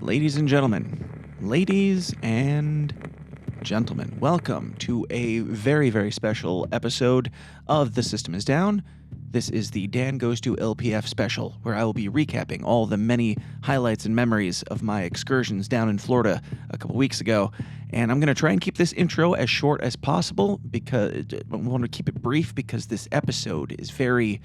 Ladies and gentlemen, welcome to a very, very special episode of The System is Down. This is the Dan Goes to LPF special, where I will be recapping all the many highlights and memories of my excursions down in Florida a couple weeks ago. And I'm going to try and keep this intro as short as possible because I want to keep it brief because this episode is very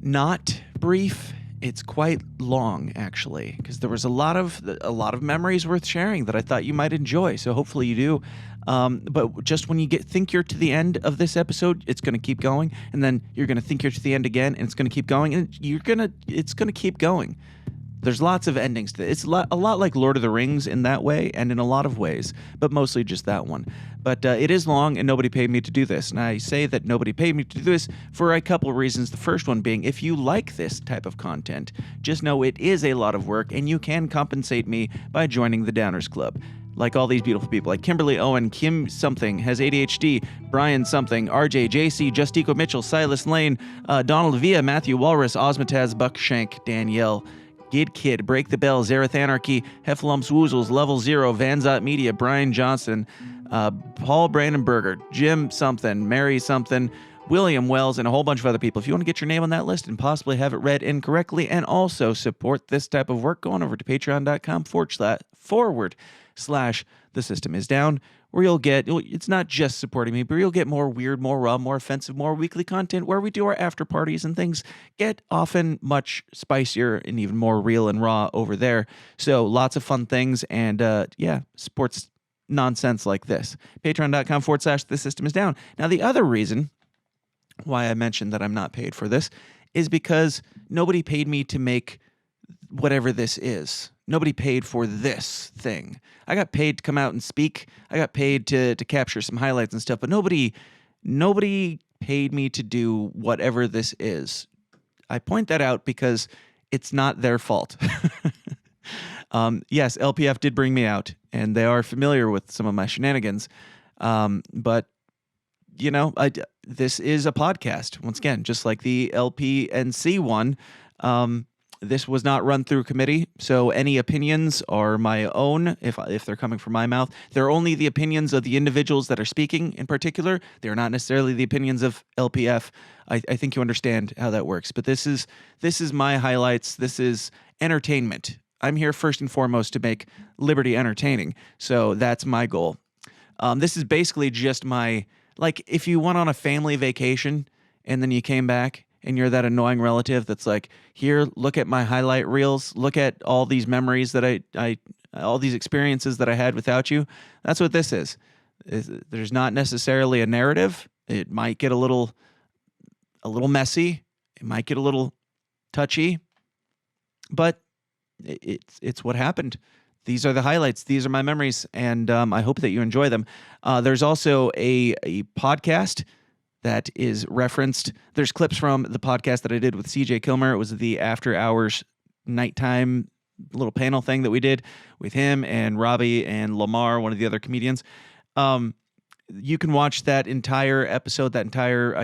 not brief. It's quite long, actually, because there was a lot of memories worth sharing that I thought you might enjoy. So hopefully you do. But just when you think you're to the end of this episode, it's going to keep going, and then you're going to think you're to the end again, and it's going to keep going, and it's going to keep going. There's lots of endings to it. It's a lot like Lord of the Rings in that way, and in a lot of ways, but mostly just that one. But it is long, and nobody paid me to do this. And I say that nobody paid me to do this for a couple of reasons. The first one being, if you like this type of content, just know it is a lot of work, and you can compensate me by joining the Downers Club. Like all these beautiful people, like Kimberly Owen, Kim something, has ADHD, Brian something, RJ, JC, Justico Mitchell, Silas Lane, Donald Villa, Matthew Walrus, Osmataz, Buckshank, Danielle, Gid Kid, Break the Bell, Zareth Anarchy, Heffalumps Woozles, Level Zero, Vanzot Media, Brian Johnson, Paul Brandenberger, Jim something, Mary something, William Wells, and a whole bunch of other people. If you want to get your name on that list and possibly have it read incorrectly and also support this type of work, go on over to patreon.com/The System is Down, where you'll get, it's not just supporting me, but you'll get more weird, more raw, more offensive, more weekly content where we do our after parties and things get often much spicier and even more real and raw over there. So lots of fun things and sports nonsense like this. Patreon.com/The System is Down. Now, the other reason why I mentioned that I'm not paid for this is because nobody paid me to make whatever this is. Nobody paid for this thing. I got paid to come out and speak. I got paid to capture some highlights and stuff, but nobody paid me to do whatever this is. I point that out because it's not their fault. Yes, LPF did bring me out, and they are familiar with some of my shenanigans. But you know, this is a podcast. Once again, just like the LPNC one, this was not run through committee, so any opinions are my own if they're coming from my mouth. They're only the opinions of the individuals that are speaking in particular. They're not necessarily the opinions of LPF. I think you understand how that works. But this is my highlights. This is entertainment. I'm here first and foremost to make Liberty entertaining, so that's my goal. This is basically just my, like, if you went on a family vacation and then you came back and you're that annoying relative that's like, here, look at my highlight reels, look at all these memories that all these experiences that I had without you. That's what this is. There's not necessarily a narrative. It might get a little messy. It might get a little touchy, but it's what happened. These are the highlights. These are my memories, and I hope that you enjoy them. There's also a podcast that is referenced. There's clips from the podcast that I did with CJ Kilmer. It was the after hours nighttime little panel thing that we did with him and Robbie and Lamar, one of the other comedians. You can watch that entire episode, I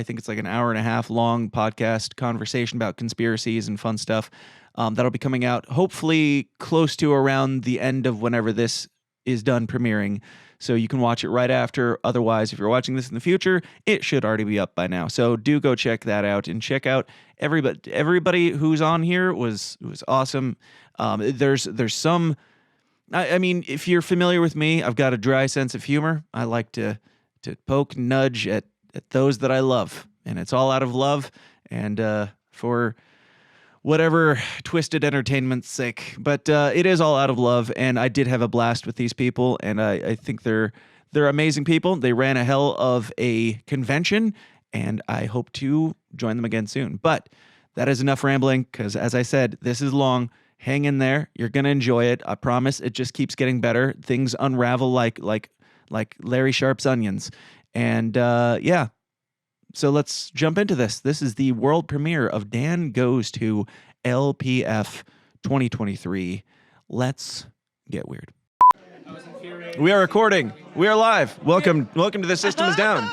think it's like an hour and a half long podcast conversation about conspiracies and fun stuff. That'll be coming out hopefully close to around the end of whenever this is done premiering. So you can watch it right after. Otherwise, if you're watching this in the future, it should already be up by now. So do go check that out and check out everybody who's on here was awesome. There's some, I mean, if you're familiar with me, I've got a dry sense of humor. I like to poke and nudge at those that I love, and it's all out of love and for whatever twisted entertainment's sake, but it is all out of love, and I did have a blast with these people, and I think they're amazing people. They ran a hell of a convention, and I hope to join them again soon. But that is enough rambling, because as I said, this is long. Hang in there. You're going to enjoy it. I promise. It just keeps getting better. Things unravel like Larry Sharp's onions. And yeah. So let's jump into this. This is the world premiere of Dan Goes to LPF 2023. Let's get weird. We are recording. We are live. Welcome to The System is Down.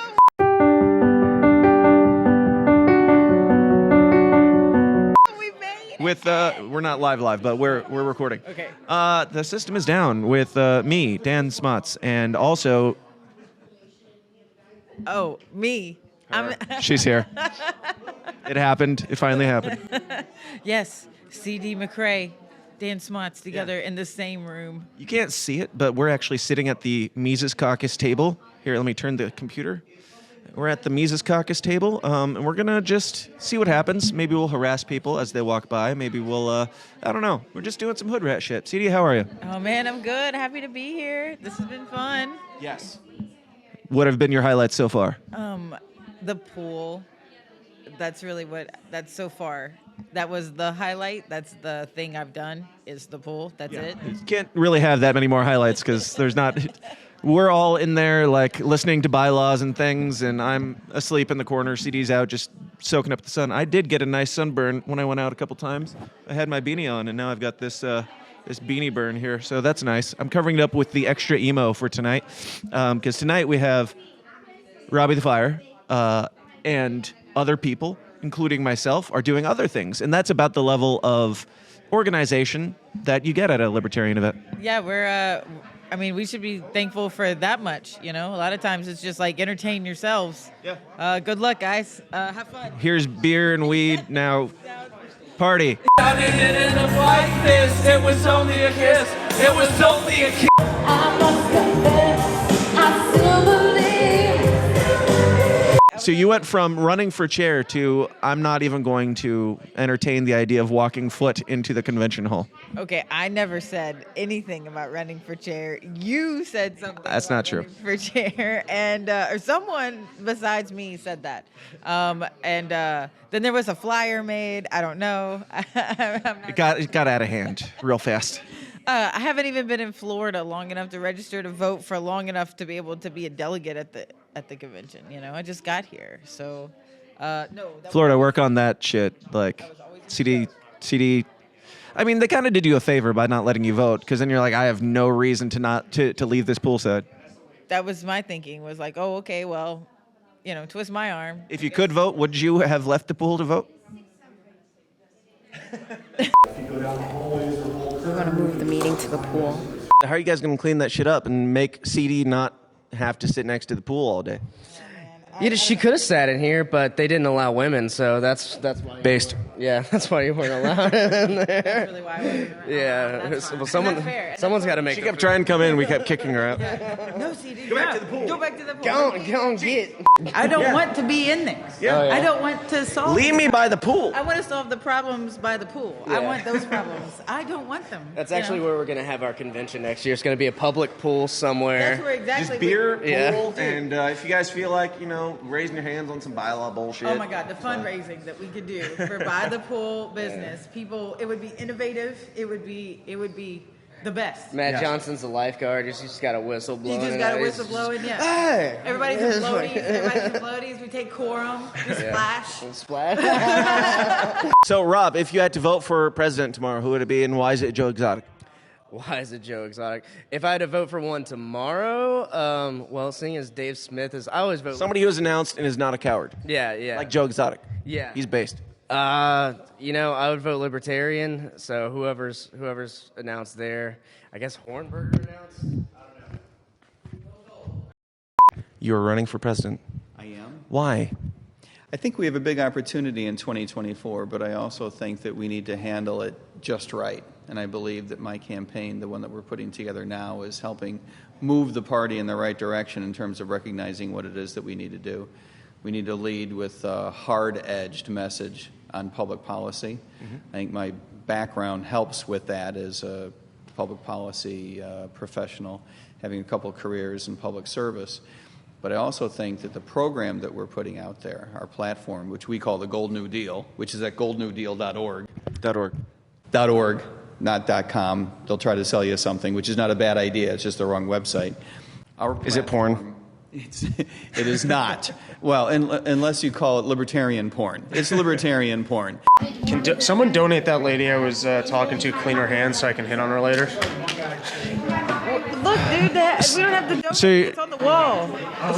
with we're not live, but we're recording. Okay. The system is down with me, Dan Smuts, and also Me. she's here. It happened. It finally happened. Yes, CD McRae, Dan Smuts together in the same room. You can't see it, but we're actually sitting at the Mises Caucus table. Here, let me turn the computer. We're at the Mises Caucus table, and we're gonna just see what happens. Maybe we'll harass people as they walk by. Maybe we'll, I don't know. We're just doing some hood rat shit. CD, how are you? Oh man, I'm good. Happy to be here. This has been fun. Yes. What have been your highlights so far? The pool. That's so far. That was the highlight. That's the thing I've done is the pool. That's it. You can't really have that many more highlights because there's not. We're all in there like listening to bylaws and things, and I'm asleep in the corner. CD's out just soaking up the sun. I did get a nice sunburn when I went out a couple times. I had my beanie on, and now I've got this beanie burn here, so that's nice. I'm covering it up with the extra emo for tonight because tonight we have Robbie the Fire and other people, including myself, are doing other things, and that's about the level of organization that you get at a libertarian event. Yeah, we should be thankful for that much, A lot of times it's just like entertain yourselves. Yeah. Good luck, guys. Have fun. Here's beer and weed. Now, party. It was only a kiss. It was only a kiss. I must confess, I still believe. So you went from running for chair to I'm not even going to entertain the idea of walking foot into the convention hall. Okay, I never said anything about running for chair. You said something. That's not true. For chair, and or someone besides me said that. Then there was a flyer made. I don't know. It got out of hand real fast. I haven't even been in Florida long enough to register to vote for long enough to be able to be a delegate at the convention. I just got here, so no. Florida, work on that shit. Like CD. I mean, they kind of did you a favor by not letting you vote, because then you're like, I have no reason to leave this poolside. That was my thinking. Was like, oh, okay, well, twist my arm. If you could vote, would you have left the pool to vote? We're going to move the meeting to the pool. How are you guys going to clean that shit up and make CD not have to sit next to the pool all day? She could have sat in here, but they didn't allow women, so that's why. Based. Yeah, that's why you weren't allowed in there. That's really why I wasn't around. Yeah, well, someone's got to make. She kept trying to come in. We kept kicking her out. No, CD. Go back to the pool. Go back to the pool. Go and get. I don't want to be in there. Yeah. I don't want to solve. Leave me by the pool. I want to solve the problems by the pool. Yeah. I want those problems. I don't want them. That's actually where we're going to have our convention next year. It's going to be a public pool somewhere. That's where exactly. Just beer, pool, Yeah. and if you guys feel like, raising your hands on some bylaw bullshit. Oh my God, the fundraising that we could do for by the pool business. People, it would be innovative. It would be the best. Matt Johnson's a lifeguard. He's just got a whistle blowing. You just got a whistle blowing, yeah. Hey! Everybody's in floaties. We take quorum. We splash. Splash. So, Rob, if you had to vote for president tomorrow, who would it be, and why is it Joe Exotic? Why is it Joe Exotic? If I had to vote for one tomorrow, well, seeing as Dave Smith is, I always vote. Somebody who's announced and is not a coward. Yeah. Like Joe Exotic. Yeah. He's based. I would vote Libertarian. So whoever's announced there, I guess Hornberger announced. I don't know. You're running for president. I am. Why? I think we have a big opportunity in 2024, but I also think that we need to handle it just right. And I believe that my campaign, the one that we're putting together now, is helping move the party in the right direction in terms of recognizing what it is that we need to do. We need to lead with a hard-edged message on public policy. Mm-hmm. I think my background helps with that as a public policy professional, having a couple of careers in public service. But I also think that the program that we're putting out there, our platform, which we call the Gold New Deal, which is at goldnewdeal.org. .org, not .com. They'll try to sell you something, which is not a bad idea. It's just the wrong website. Is it porn? It is not. Well, unless you call it libertarian porn. It's libertarian porn. Can someone donate that lady I was talking to clean her hands so I can hit on her later? Look, dude, we don't have to donate. It's on the wall.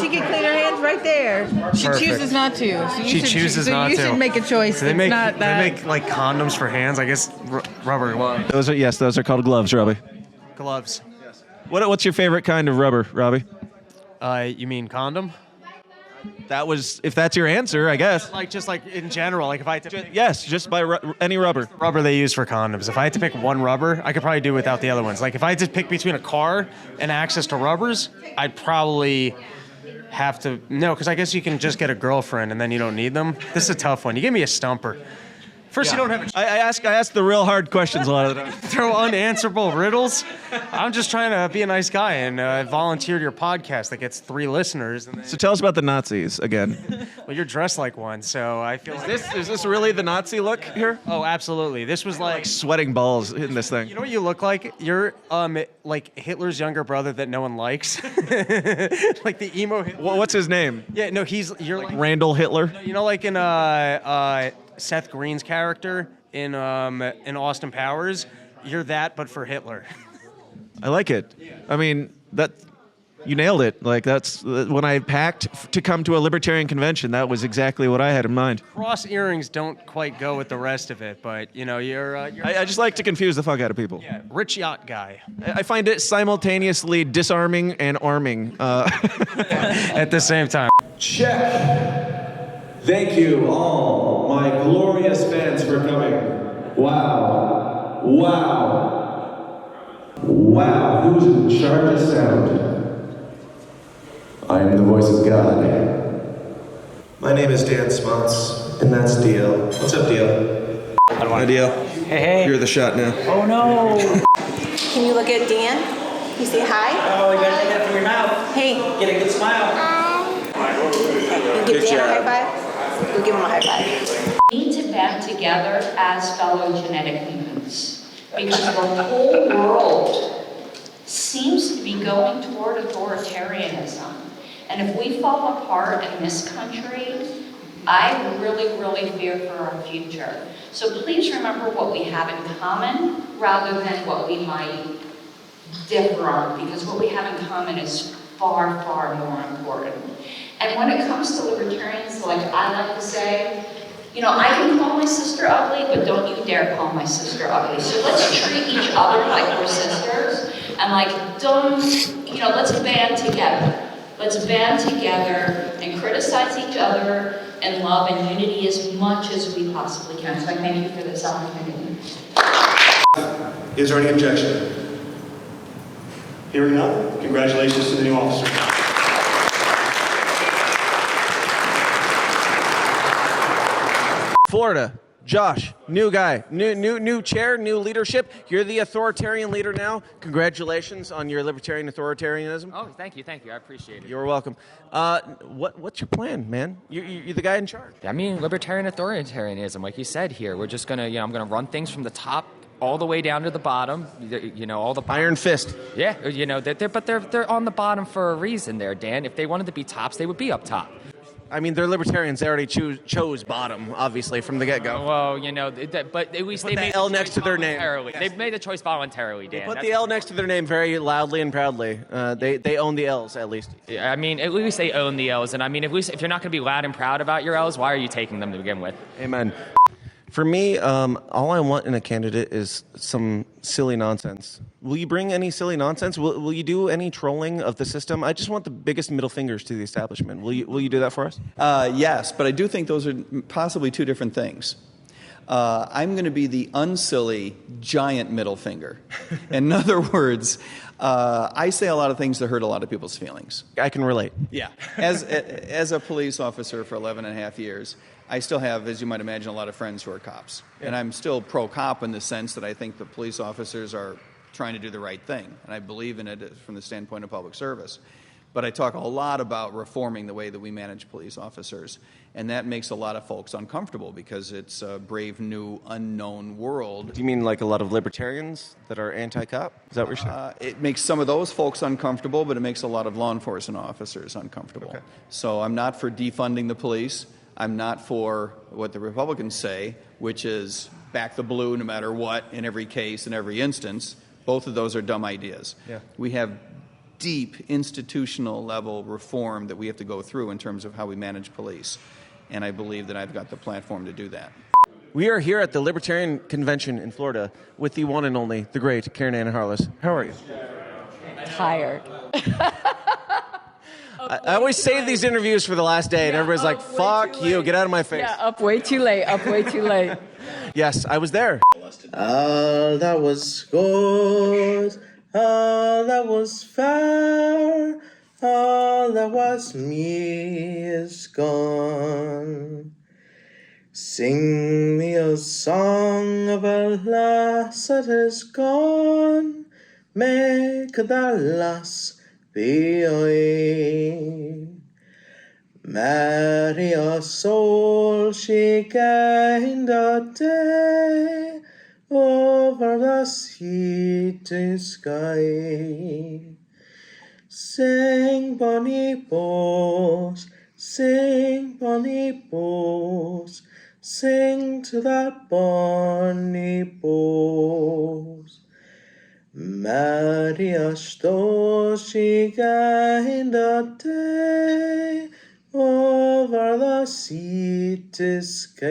She can clean her hands right there. She chooses not to. So She chooses not you to. should make a choice. They make not that. they make like condoms for hands. I guess rubber gloves. Those are called gloves, Robbie. Gloves. What's your favorite kind of rubber, Robbie? You mean condom? If that's your answer, I guess. Like just like in general, like if I had to pick Yes, just by any rubber. rubber they use for condoms. If I had to pick one rubber, I could probably do without the other ones. Like if I had to pick between a car and access to rubbers, I'd probably have to because I guess you can just get a girlfriend and then you don't need them. This is a tough one. You give me a stumper. First, you don't have I ask the real hard questions a lot of the time. throw unanswerable riddles. I'm just trying to be a nice guy and volunteer to your podcast that gets 3 listeners. And So tell us about the Nazis again. well, you're dressed like one, so I feel like Is this really the Nazi look here? Oh, absolutely. This was like Sweating balls in this thing. you know what you look like? You're like Hitler's younger brother that no one likes. Like the emo Hitler. What's his name? Yeah, no, you're like Randall Hitler. you know like in Seth Green's character in Austin Powers, you're that but for Hitler. I like it. I mean, you nailed it. Like that's when I packed to come to a libertarian convention. That was exactly what I had in mind. Cross earrings don't quite go with the rest of it, but you're I just like to confuse the fuck out of people. yeah, rich yacht guy. I find it simultaneously disarming and arming. At the same time. Check. Thank you all, my glorious fans, for coming. Wow. Wow. Wow. Who's in charge of sound? I am the voice of God. My name is Dan Smuts, and that's Dio. What's up, Dio? Hi, Dio. Hey. You're the shot now. Oh no. Can you look at Dan? You say hi? Oh, you gotta take that from your mouth. Hey. Get a good smile. You give Dan a high five? We'll give him a high five. We need to band together as fellow genetic mutants because the whole world seems to be going toward authoritarianism. And if we fall apart in this country, I really, really fear for our future. So please remember what we have in common rather than what we might differ on, because what we have in common is far, far more important. And when it comes to libertarians, like I like to say, I can call my sister ugly, but don't you dare call my sister ugly. So let's treat each other like we're sisters, and let's band together. Let's band together and criticize each other in love and unity as much as we possibly can. So I thank you for this opportunity. Is there any objection? Hearing none, congratulations to the new officer. Florida, Josh, new guy, new chair, new leadership. You're the authoritarian leader now. Congratulations on your libertarian authoritarianism. Oh, thank you. I appreciate it. You're welcome. What's your plan, man? You're the guy in charge. I mean, libertarian authoritarianism, like you said here. We're just gonna, I'm gonna run things from the top all the way down to the bottom. All the iron fist. Yeah, they're on the bottom for a reason, there, Dan. If they wanted to be tops, they would be up top. I mean, they're libertarians. They already chose bottom, obviously, from the get-go. Well, but at least they made the L next to their name. They made the choice voluntarily, Dan. They put the L next to their name very loudly and proudly. They own the L's, at least. I mean, at least they own the L's. And I mean, at least if you're not going to be loud and proud about your L's, why are you taking them to begin with? Amen. For me, all I want in a candidate is some silly nonsense. Will you bring any silly nonsense? Will you do any trolling of the system? I just want the biggest middle fingers to the establishment. Will you do that for us? Yes, but I do think those are possibly two different things. I'm going to be the unsilly giant middle finger. In other words, I say a lot of things that hurt a lot of people's feelings. I can relate. Yeah. As a police officer for 11 and a half years, I still have, as you might imagine, a lot of friends who are cops. Yeah. And I'm still pro-cop in the sense that I think the police officers are trying to do the right thing. And I believe in it from the standpoint of public service. But I talk a lot about reforming the way that we manage police officers. And that makes a lot of folks uncomfortable because it's a brave, new, unknown world. Do you mean like a lot of libertarians that are anti-cop? Is that what you're saying? It makes some of those folks uncomfortable, but it makes a lot of law enforcement officers uncomfortable. Okay. So I'm not for defunding the police. I'm not for what the Republicans say, which is back the blue no matter what in every case, in every instance. Both of those are dumb ideas. Yeah. We have deep institutional level reform that we have to go through in terms of how we manage police. And I believe that I've got the platform to do that. We are here at the Libertarian Convention in Florida with the one and only, the great Karen Ann Harless. How are you? Tired. I always save these interviews for the last day, and everybody's like, fuck you, get out of my face. Yeah, up way too late, up way too late. Yes, I was there. All that was good, all that was fair, all that was me is gone. Sing me a song of a lass that is gone, make that lass be away. Marry a soul she gained a day over the sea to sky. Sing bonny bows, sing bonny bows, sing to that bonny bows. Marry a soul she gained a day over the sea to sky.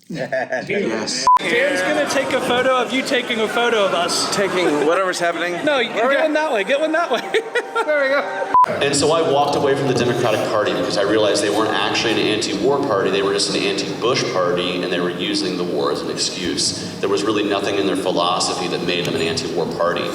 Yes. Dan's gonna take a photo of you taking a photo of us. Taking whatever's happening? No, you can get one that way. Get one that way. There we go. And so I walked away from the Democratic Party because I realized they weren't actually an anti-war party, they were just an anti-Bush party, and they were using the war as an excuse. There was really nothing in their philosophy that made them an anti-war party.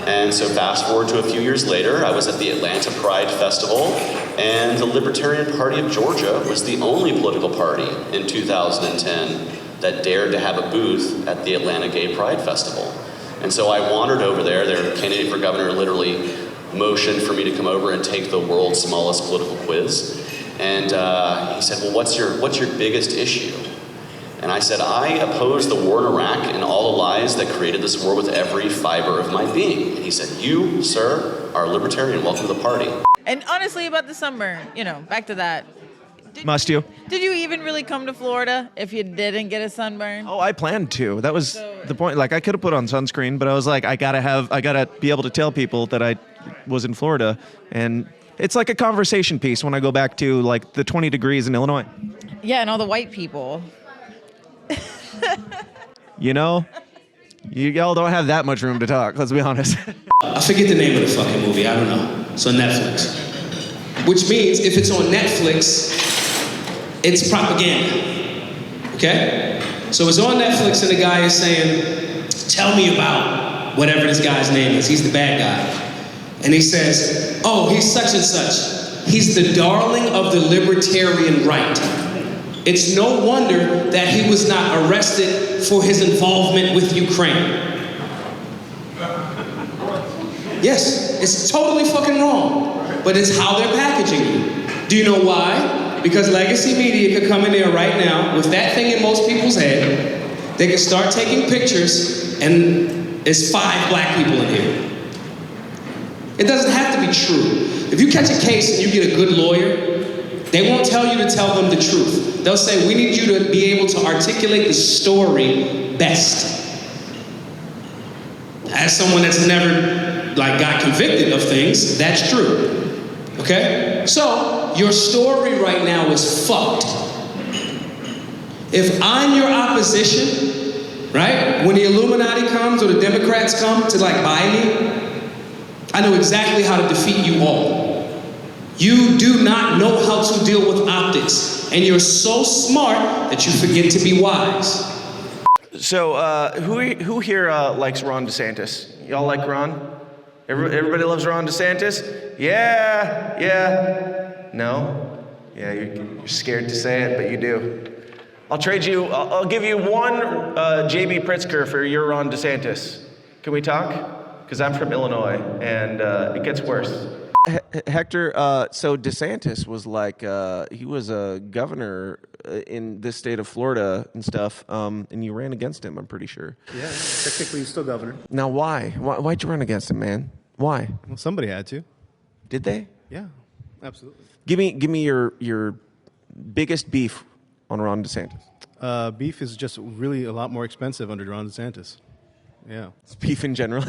And so fast forward to a few years later, I was at the Atlanta Pride Festival, and the Libertarian Party of Georgia was the only political party in 2010 that dared to have a booth at the Atlanta Gay Pride Festival. And so I wandered over there. Their candidate for governor literally motioned for me to come over and take the world's smallest political quiz. And he said, well, what's your biggest issue? And I said, I oppose the war in Iraq and all the lies that created this war with every fiber of my being. And he said, you, sir, are a libertarian. Welcome to the party. And honestly, about the sunburn, back to that. Must you? Did you even really come to Florida if you didn't get a sunburn? Oh, I planned to. That was the point. Like, I could have put on sunscreen, but I was like, I gotta be able to tell people that I was in Florida. And it's like a conversation piece when I go back to like the 20 degrees in Illinois. Yeah, and all the white people. Y'all don't have that much room to talk, let's be honest. I forget the name of the fucking movie, I don't know. It's on Netflix. Which means if it's on Netflix, it's propaganda. Okay? So it's on Netflix and the guy is saying, tell me about whatever this guy's name is. He's the bad guy. And he says, oh, he's such and such. He's the darling of the libertarian right. It's no wonder that he was not arrested for his involvement with Ukraine. Yes, it's totally fucking wrong, but it's how they're packaging you. Do you know why? Because legacy media could come in there right now with that thing in most people's head. They could start taking pictures and there's 5 black people in here. It doesn't have to be true. If you catch a case and you get a good lawyer, they won't tell you to tell them the truth. They'll say, we need you to be able to articulate the story best. As someone that's never got convicted of things, that's true. Okay? So, your story right now is fucked. If I'm your opposition, right? When the Illuminati comes or the Democrats come to buy me, I know exactly how to defeat you all. You do not know how to deal with optics, and you're so smart that you forget to be wise. So, who here likes Ron DeSantis? Y'all like Ron? Everybody loves Ron DeSantis? Yeah. No? Yeah, you're scared to say it, but you do. I'll give you one J.B. Pritzker for your Ron DeSantis. Can we talk? Because I'm from Illinois, and it gets worse. Hector, so DeSantis was he was a governor in this state of Florida and stuff, and you ran against him, I'm pretty sure. Yeah, technically he's still governor. Now, why'd you run against him, man? Why? Well, somebody had to. Did they? Yeah, absolutely. Give me your biggest beef on Ron DeSantis. Beef is just really a lot more expensive under Ron DeSantis. Yeah. It's beef in general.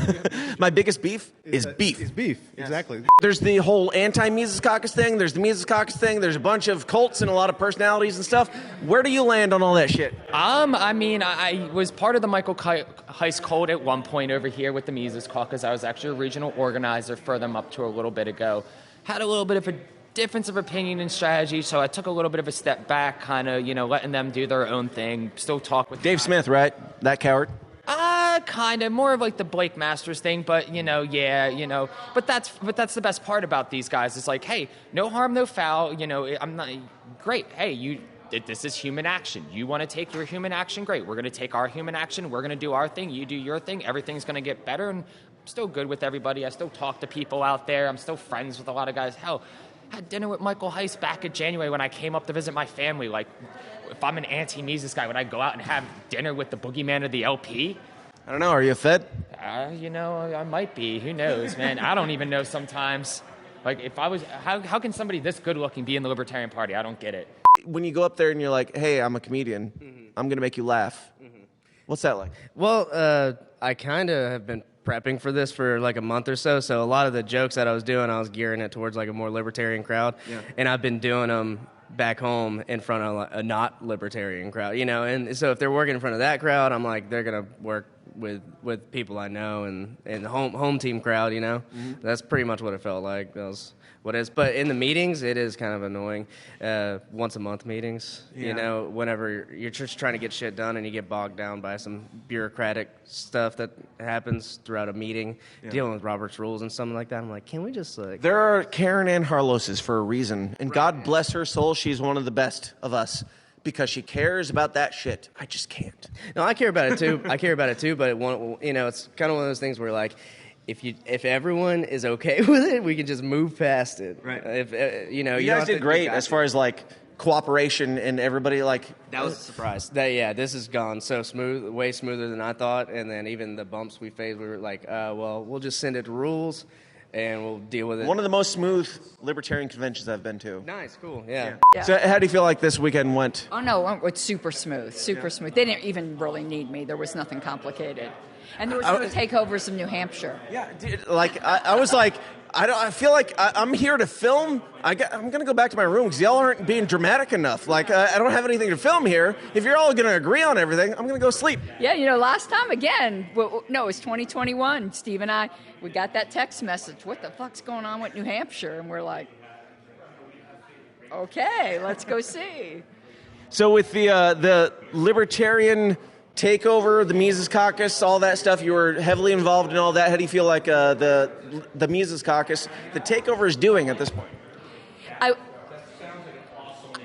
My biggest beef is beef. It's beef, exactly. There's the whole anti-Mises Caucus thing. There's the Mises Caucus thing. There's a bunch of cults and a lot of personalities and stuff. Where do you land on all that shit? I mean, I was part of the Michael Heiss cult at one point over here with the Mises Caucus. I was actually a regional organizer for them up to a little bit ago. Had a little bit of a difference of opinion and strategy, so I took a little bit of a step back, kind of, letting them do their own thing. Still talk with Dave Smith, right? That coward? Kind of more of like the Blake Masters thing, but but that's the best part about these guys. It's like, hey, no harm, no foul. I'm not great. Hey, this is human action. You want to take your human action? Great. We're going to take our human action. We're going to do our thing. You do your thing. Everything's going to get better. And I'm still good with everybody. I still talk to people out there. I'm still friends with a lot of guys. Hell, I had dinner with Michael Heiss back in January when I came up to visit my family. Like, if I'm an anti-Mises guy, would I go out and have dinner with the boogeyman of the LP? I don't know. Are you a Fed? I might be. Who knows, man? I don't even know sometimes. Like, if I was, how can somebody this good-looking be in the Libertarian Party? I don't get it. When you go up there and you're like, hey, I'm a comedian, I'm going to make you laugh. What's that like? Well, I kind of have been prepping for this for like a month or so. So a lot of the jokes that I was doing, I was gearing it towards like a more libertarian crowd. Yeah. And I've been doing them back home in front of a not libertarian crowd, And so if they're working in front of that crowd, I'm like, they're going to work with people I know and the home team crowd, That's pretty much what it felt like. That was what it is. But in the meetings, it is kind of annoying. Once a month meetings, whenever you're just trying to get shit done and you get bogged down by some bureaucratic stuff that happens throughout a meeting, dealing with Robert's rules and something like that. I'm like, can we just There are Karen Ann Harloses for a reason, and God bless her soul, she's one of the best of us. Because she cares about that shit. I just can't. No, I care about it too. But it's kind of one of those things where like, if everyone is okay with it, we can just move past it. Right. You guys did great as far as like cooperation and everybody like. That was a surprise. This has gone so smooth, way smoother than I thought. And then even the bumps we faced, we were like, we'll just send it to rules. And we'll deal with it. One of the most smooth libertarian conventions I've been to. Nice, cool, yeah. So how do you feel like this weekend went? Oh, no, it's super smooth, smooth. They didn't even really need me. There was nothing complicated. And there was no takeovers of New Hampshire. Yeah, dude, like, I was like, I feel like I'm here to film. I'm going to go back to my room because y'all aren't being dramatic enough. Like, I don't have anything to film here. If you're all going to agree on everything, I'm going to go sleep. Yeah, last time, again, it was 2021. Steve and I, we got that text message. What the fuck's going on with New Hampshire? And we're like, okay, let's go see. So with the libertarian takeover, the Mises Caucus, all that stuff, you were heavily involved in all that. How do you feel like the Mises Caucus, the takeover is doing at this point?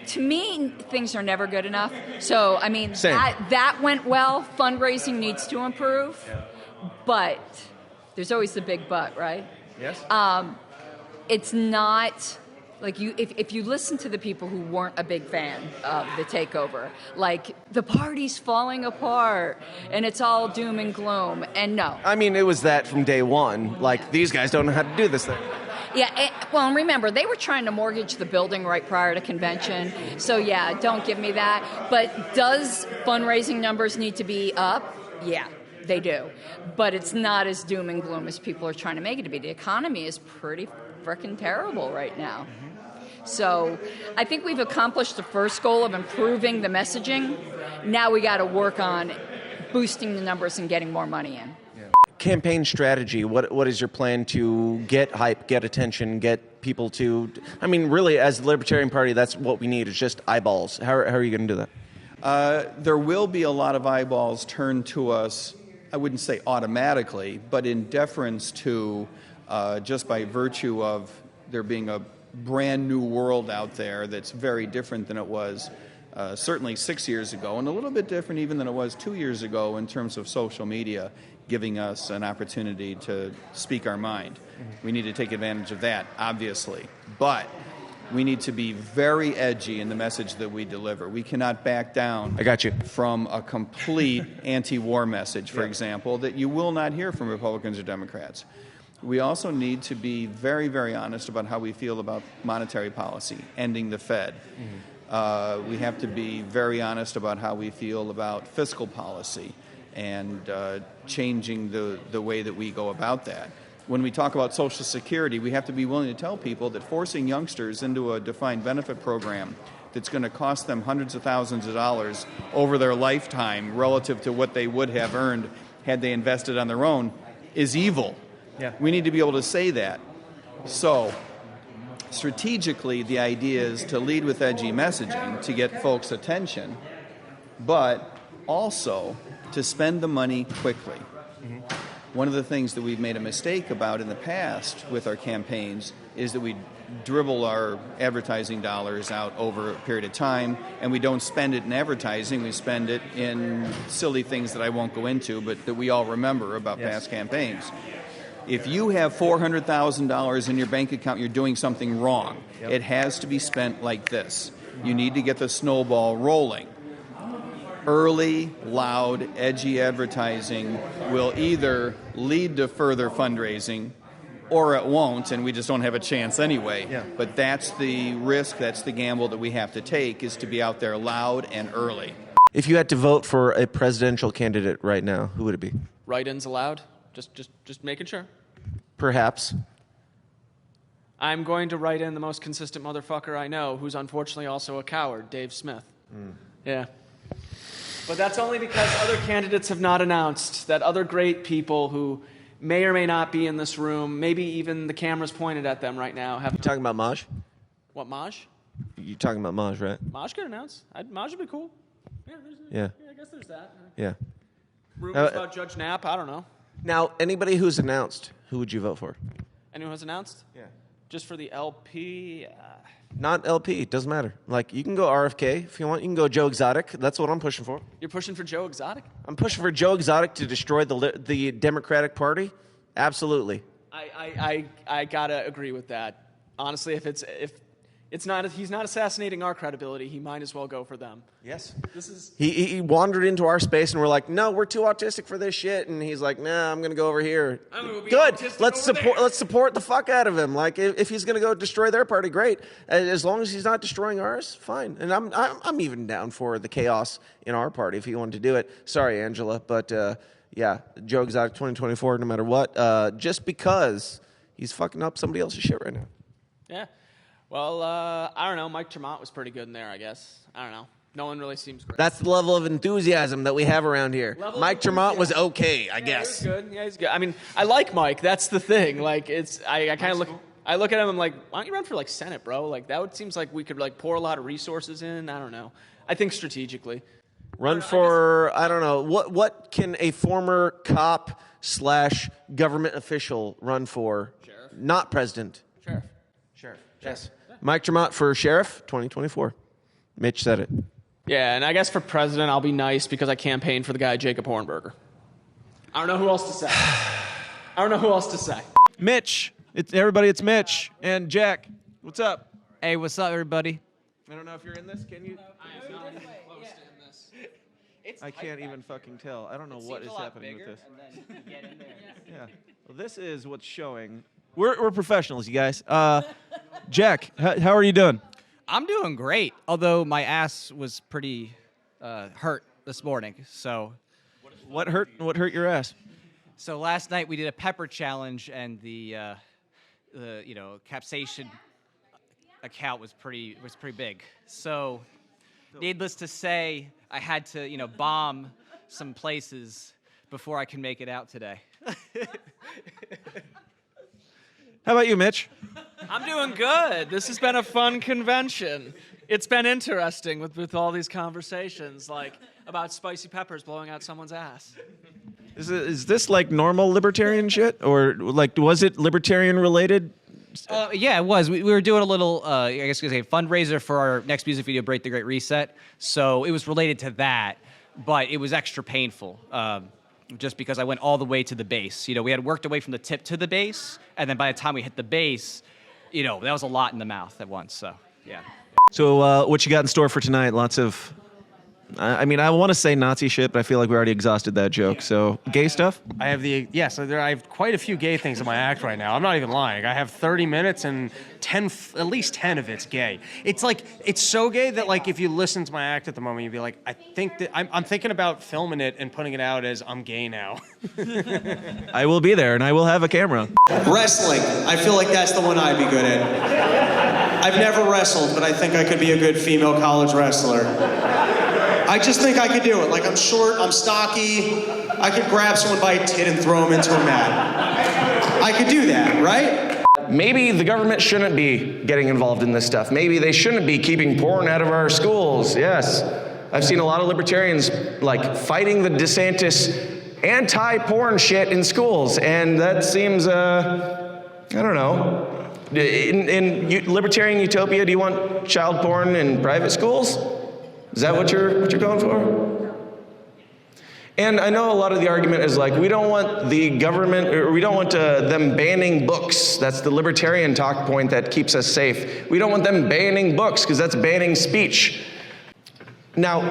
To me, things are never good enough. So, I mean, Same. that went well. Fundraising needs to improve. But there's always the big but, right? Yes. It's not... Like if you listen to the people who weren't a big fan of the takeover, like the party's falling apart and it's all doom and gloom, and no. I mean, it was that from day one. Like, these guys don't know how to do this thing. Yeah, well, and remember, they were trying to mortgage the building right prior to convention. So, yeah, don't give me that. But does fundraising numbers need to be up? Yeah, they do. But it's not as doom and gloom as people are trying to make it to be. The economy is pretty freaking terrible right now. So I think we've accomplished the first goal of improving the messaging. Now we got to work on boosting the numbers and getting more money in. Campaign strategy, what is your plan to get hype, get attention, get people to... I mean, really, as the Libertarian Party, that's what we need, is just eyeballs. How are you going to do that? There will be a lot of eyeballs turned to us, I wouldn't say automatically, but in deference to, just by virtue of there being a brand new world out there that's very different than it was certainly 6 years ago, and a little bit different even than it was 2 years ago in terms of social media giving us an opportunity to speak our mind. We need to take advantage of that, obviously, but we need to be very edgy in the message that we deliver. We cannot back down I got you. From a complete anti-war message, for example, that you will not hear from Republicans or Democrats. We also need to be very, very honest about how we feel about monetary policy, ending the Fed. We have to be very honest about how we feel about fiscal policy and changing the way that we go about that. When we talk about Social Security, we have to be willing to tell people that forcing youngsters into a defined benefit program that's going to cost them hundreds of thousands of dollars over their lifetime relative to what they would have earned had they invested on their own is evil. Yeah. We need to be able to say that. So, strategically, the idea is to lead with edgy messaging to get folks' attention, but also to spend the money quickly. One of the things that we've made a mistake about in the past with our campaigns is that we dribble our advertising dollars out over a period of time, and we don't spend it in advertising. We spend it in silly things that I won't go into, but that we all remember about past campaigns. If you have $400,000 in your bank account, you're doing something wrong. It has to be spent like this. You need to get the snowball rolling. Early, loud, edgy advertising will either lead to further fundraising or it won't, and we just don't have a chance anyway. But that's the risk, that's the gamble that we have to take, is to be out there loud and early. If you had to vote for a presidential candidate right now, who would it be? Write-ins allowed? Just making sure. Perhaps. I'm going to write in the most consistent motherfucker I know, who's unfortunately also a coward, Dave Smith. Yeah. But that's only because other candidates have not announced, that other great people who may or may not be in this room, maybe even the camera's pointed at them right now. You talking about Maj? What, Maj? You're talking about Maj, right? Maj could announce. Maj would be cool. Yeah. I guess there's that. Yeah. Rumors about Judge Knapp, I don't know. Now, anybody who's announced, who would you vote for? Anyone who's announced? Yeah. Just for the LP? Not LP. It doesn't matter. Like, you can go RFK if you want. You can go Joe Exotic. That's what I'm pushing for. You're pushing for Joe Exotic? I'm pushing for Joe Exotic to destroy the Democratic Party. Absolutely. I gotta agree with that. Honestly, if he's not assassinating our credibility, he might as well go for them. Yes. This is He wandered into our space and we're like, no, we're too autistic for this shit. And he's like, nah, I'm gonna go over here. Good. Let's support the fuck out of him. Like, if he's gonna go destroy their party, great. As long as he's not destroying ours, fine. And I'm even down for the chaos in our party if he wanted to do it. Sorry, Angela, but yeah, Joe Exotic 2024, no matter what. Just because he's fucking up somebody else's shit right now. Yeah. Well, I don't know. Mike Tremont was pretty good in there, I guess. I don't know. No one really seems great. That's the level of enthusiasm that we have around here. Mike Tremont was okay, I guess. He's good. Yeah, he's good. I mean, I like Mike. That's the thing. Like, I kind of look. Cool. I look at him. I'm like, why don't you run for like Senate, bro? Like, seems like we could like pour a lot of resources in. I don't know. I think strategically. Run for I don't know what can a former cop / government official run for? Sheriff. Not president. Sheriff. Yes. Mike Tremont for sheriff 2024. Mitch said it. Yeah, and I guess for president, I'll be nice because I campaigned for the guy Jacob Hornberger. I don't know who else to say. Mitch. Everybody, it's Mitch. And Jack. What's up? Hey, what's up, everybody? I don't know if you're in this. Can you? I can't even fucking tell. I don't know what is happening with this. Yeah. Well, this is what's showing. We're professionals, you guys. Jack, how are you doing? I'm doing great, although my ass was pretty hurt this morning. So, what hurt your ass? So last night we did a pepper challenge, and the capsaicin account was pretty big. So, needless to say, I had to bomb some places before I can make it out today. How about you, Mitch? I'm doing good. This has been a fun convention. It's been interesting with all these conversations, like about spicy peppers blowing out someone's ass. Is this like normal libertarian shit, or like was it libertarian related? Yeah, it was. We were doing a little, I guess you could say, fundraiser for our next music video, Break the Great Reset. So it was related to that, but it was extra painful. Just because I went all the way to the base. We had worked away from the tip to the base, and then by the time we hit the base, that was a lot in the mouth at once, so, yeah. So what you got in store for tonight? Lots of I mean, I want to say Nazi shit, but I feel like we already exhausted that joke. So, gay stuff? I have I have quite a few gay things in my act right now. I'm not even lying. I have 30 minutes and at least 10 of it's gay. It's like, it's so gay that like if you listen to my act at the moment, you'd be like, I think that I'm thinking about filming it and putting it out as I'm gay now. I will be there and I will have a camera. Wrestling. I feel like that's the one I'd be good at. I've never wrestled, but I think I could be a good female college wrestler. I just think I could do it. Like, I'm short, I'm stocky, I could grab someone by a tit and throw them into a mat. I could do that, right? Maybe the government shouldn't be getting involved in this stuff. Maybe they shouldn't be keeping porn out of our schools. Yes. I've seen a lot of libertarians like fighting the DeSantis anti-porn shit in schools, and that seems, I don't know. In libertarian utopia, do you want child porn in private schools? Is that what you're going for? And I know a lot of the argument is like, we don't want the government, or we don't want them banning books. That's the libertarian talk point that keeps us safe. We don't want them banning books because that's banning speech. Now,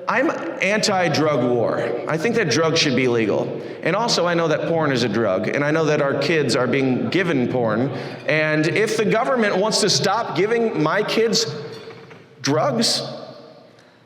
I'm anti-drug war. I think that drugs should be legal. And also I know that porn is a drug, and I know that our kids are being given porn. And if the government wants to stop giving my kids drugs,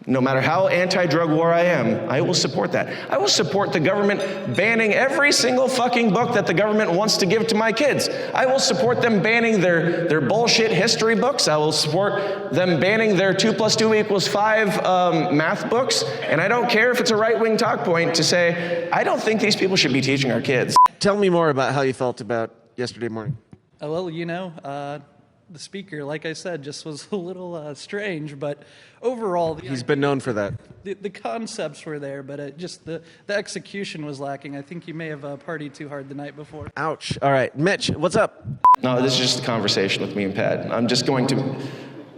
no matter how anti-drug war I am, I will support that. I will support the government banning every single fucking book that the government wants to give to my kids. I will support them banning their bullshit history books. I will support them banning their 2 + 2 = 5 math books. And I don't care if it's a right-wing talk point to say, I don't think these people should be teaching our kids. Tell me more about how you felt about yesterday morning. Well, the speaker, like I said, just was a little strange, but overall... He's been known for that. The concepts were there, but the execution was lacking. I think you may have partied too hard the night before. Ouch. All right. Mitch, what's up? No, this is just a conversation with me and Pat. I'm just going to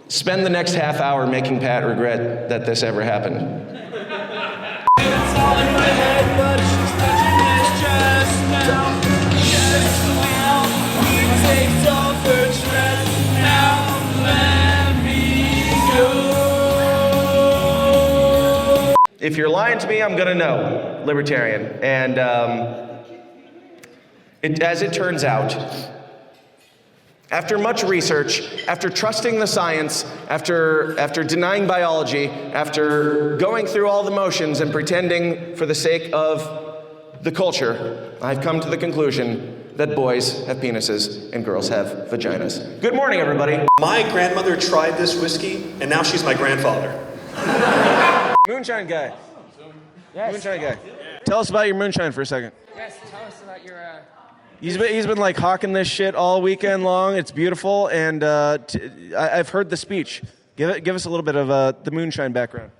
spend the next half hour making Pat regret that this ever happened. If you're lying to me, I'm gonna know, libertarian. And as it turns out, after much research, after trusting the science, after denying biology, after going through all the motions and pretending for the sake of the culture, I've come to the conclusion that boys have penises and girls have vaginas. Good morning, everybody. My grandmother tried this whiskey, and now she's my grandfather. Moonshine guy. Yes. Moonshine guy. Tell us about your moonshine for a second. Yes, tell us about your... He's been like hawking this shit all weekend long. It's beautiful, and I've heard the speech. Give us a little bit of the moonshine background.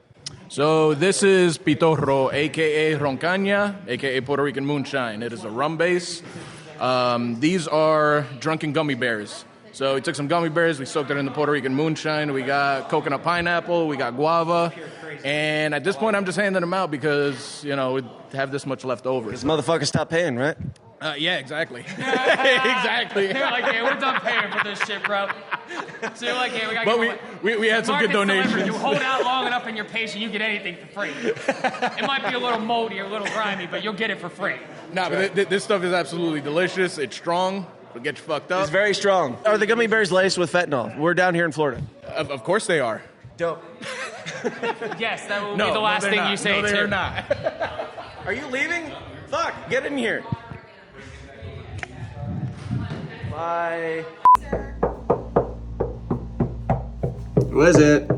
So this is Pitorro, a.k.a. Roncaña, a.k.a. Puerto Rican moonshine. It is a rum base. These are drunken gummy bears. So we took some gummy bears, we soaked it in the Puerto Rican moonshine, we got coconut pineapple, we got guava, and at this point I'm just handing them out because, we have this much left over. Because motherfuckers stopped paying, right? Yeah, exactly. Exactly. They're like, hey, we're done paying for this shit, bro. So you're like, hey, we got to But we had some good donations. You hold out long enough and you're patient, you get anything for free. It might be a little moldy or a little grimy, but you'll get it for free. Nah, but this stuff is absolutely delicious. It's strong. It'll get you fucked up. It's very strong. Are the gummy bears laced with fentanyl? We're down here in Florida. Of course they are. Dope. Yes, that will be the last thing you say, no, too. they're not. Are you leaving? Fuck, get in here. Bye. Who is it?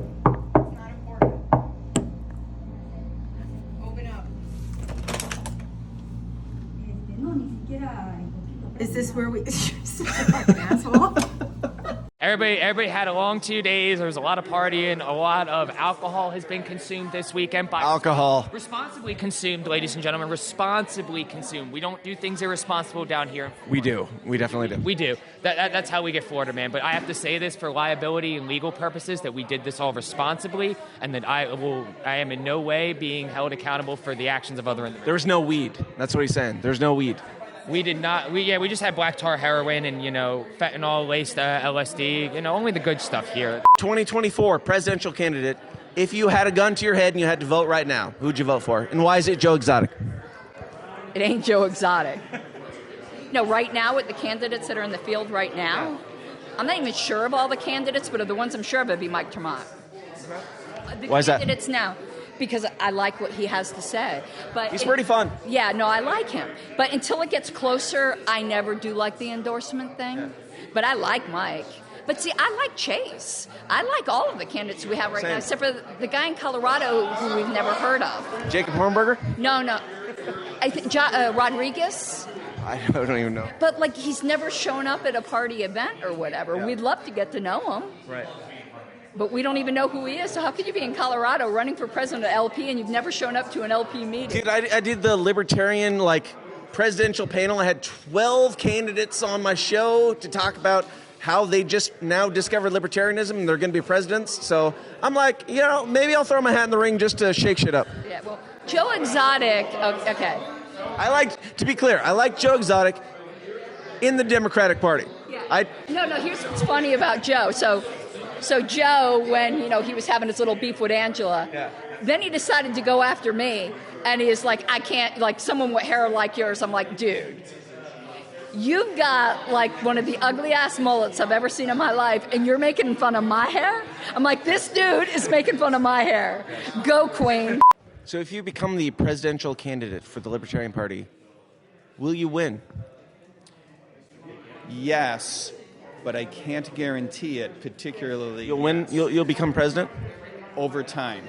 Is this where we... You're such a fucking asshole. Everybody had a long 2 days. There was a lot of partying. A lot of alcohol has been consumed this weekend. Alcohol. Responsibly consumed, ladies and gentlemen. Responsibly consumed. We don't do things irresponsible down here. We do. We definitely do. We do. That's how we get Florida, man. But I have to say this for liability and legal purposes, that we did this all responsibly, and that I am in no way being held accountable for the actions of other individuals. There was no weed. That's what he's saying. There's no weed. We did not. We just had black tar heroin and, fentanyl laced LSD. Only the good stuff here. 2024 presidential candidate if you had a gun to your head and you had to vote right now, who'd you vote for? And why is it Joe Exotic? It ain't Joe Exotic. No, right now with the candidates that are in the field right now, I'm not even sure of all the candidates, but of the ones I'm sure of, it'd be Mike Tremont. Why is that? Candidates now, because I like what he has to say. But He's pretty fun. Yeah, no, I like him. But until it gets closer, I never do like the endorsement thing. Yeah. But I like Mike. But see, I like Chase. I like all of the candidates we have right now, except for the guy in Colorado who we've never heard of. Jacob Hornberger? No. I think Rodriguez. I don't even know. But, like, he's never shown up at a party event or whatever. Yeah. We'd love to get to know him. Right. But we don't even know who he is. So how could you be in Colorado running for president of LP and you've never shown up to an LP meeting? Dude, I did the libertarian, presidential panel. I had 12 candidates on my show to talk about how they just now discovered libertarianism and they're going to be presidents. So I'm like, maybe I'll throw my hat in the ring just to shake shit up. Yeah, well, Joe Exotic, okay. To be clear, I like Joe Exotic in the Democratic Party. Yeah. No, here's what's funny about Joe. So Joe, when, he was having his little beef with Angela, then he decided to go after me. And he is like, I can't, someone with hair like yours. I'm like, dude, you've got, one of the ugly-ass mullets I've ever seen in my life, and you're making fun of my hair? I'm like, this dude is making fun of my hair. Go, Queen. So if you become the presidential candidate for the Libertarian Party, will you win? Yes, but I can't guarantee it, particularly... You'll win? You'll become president? Over time.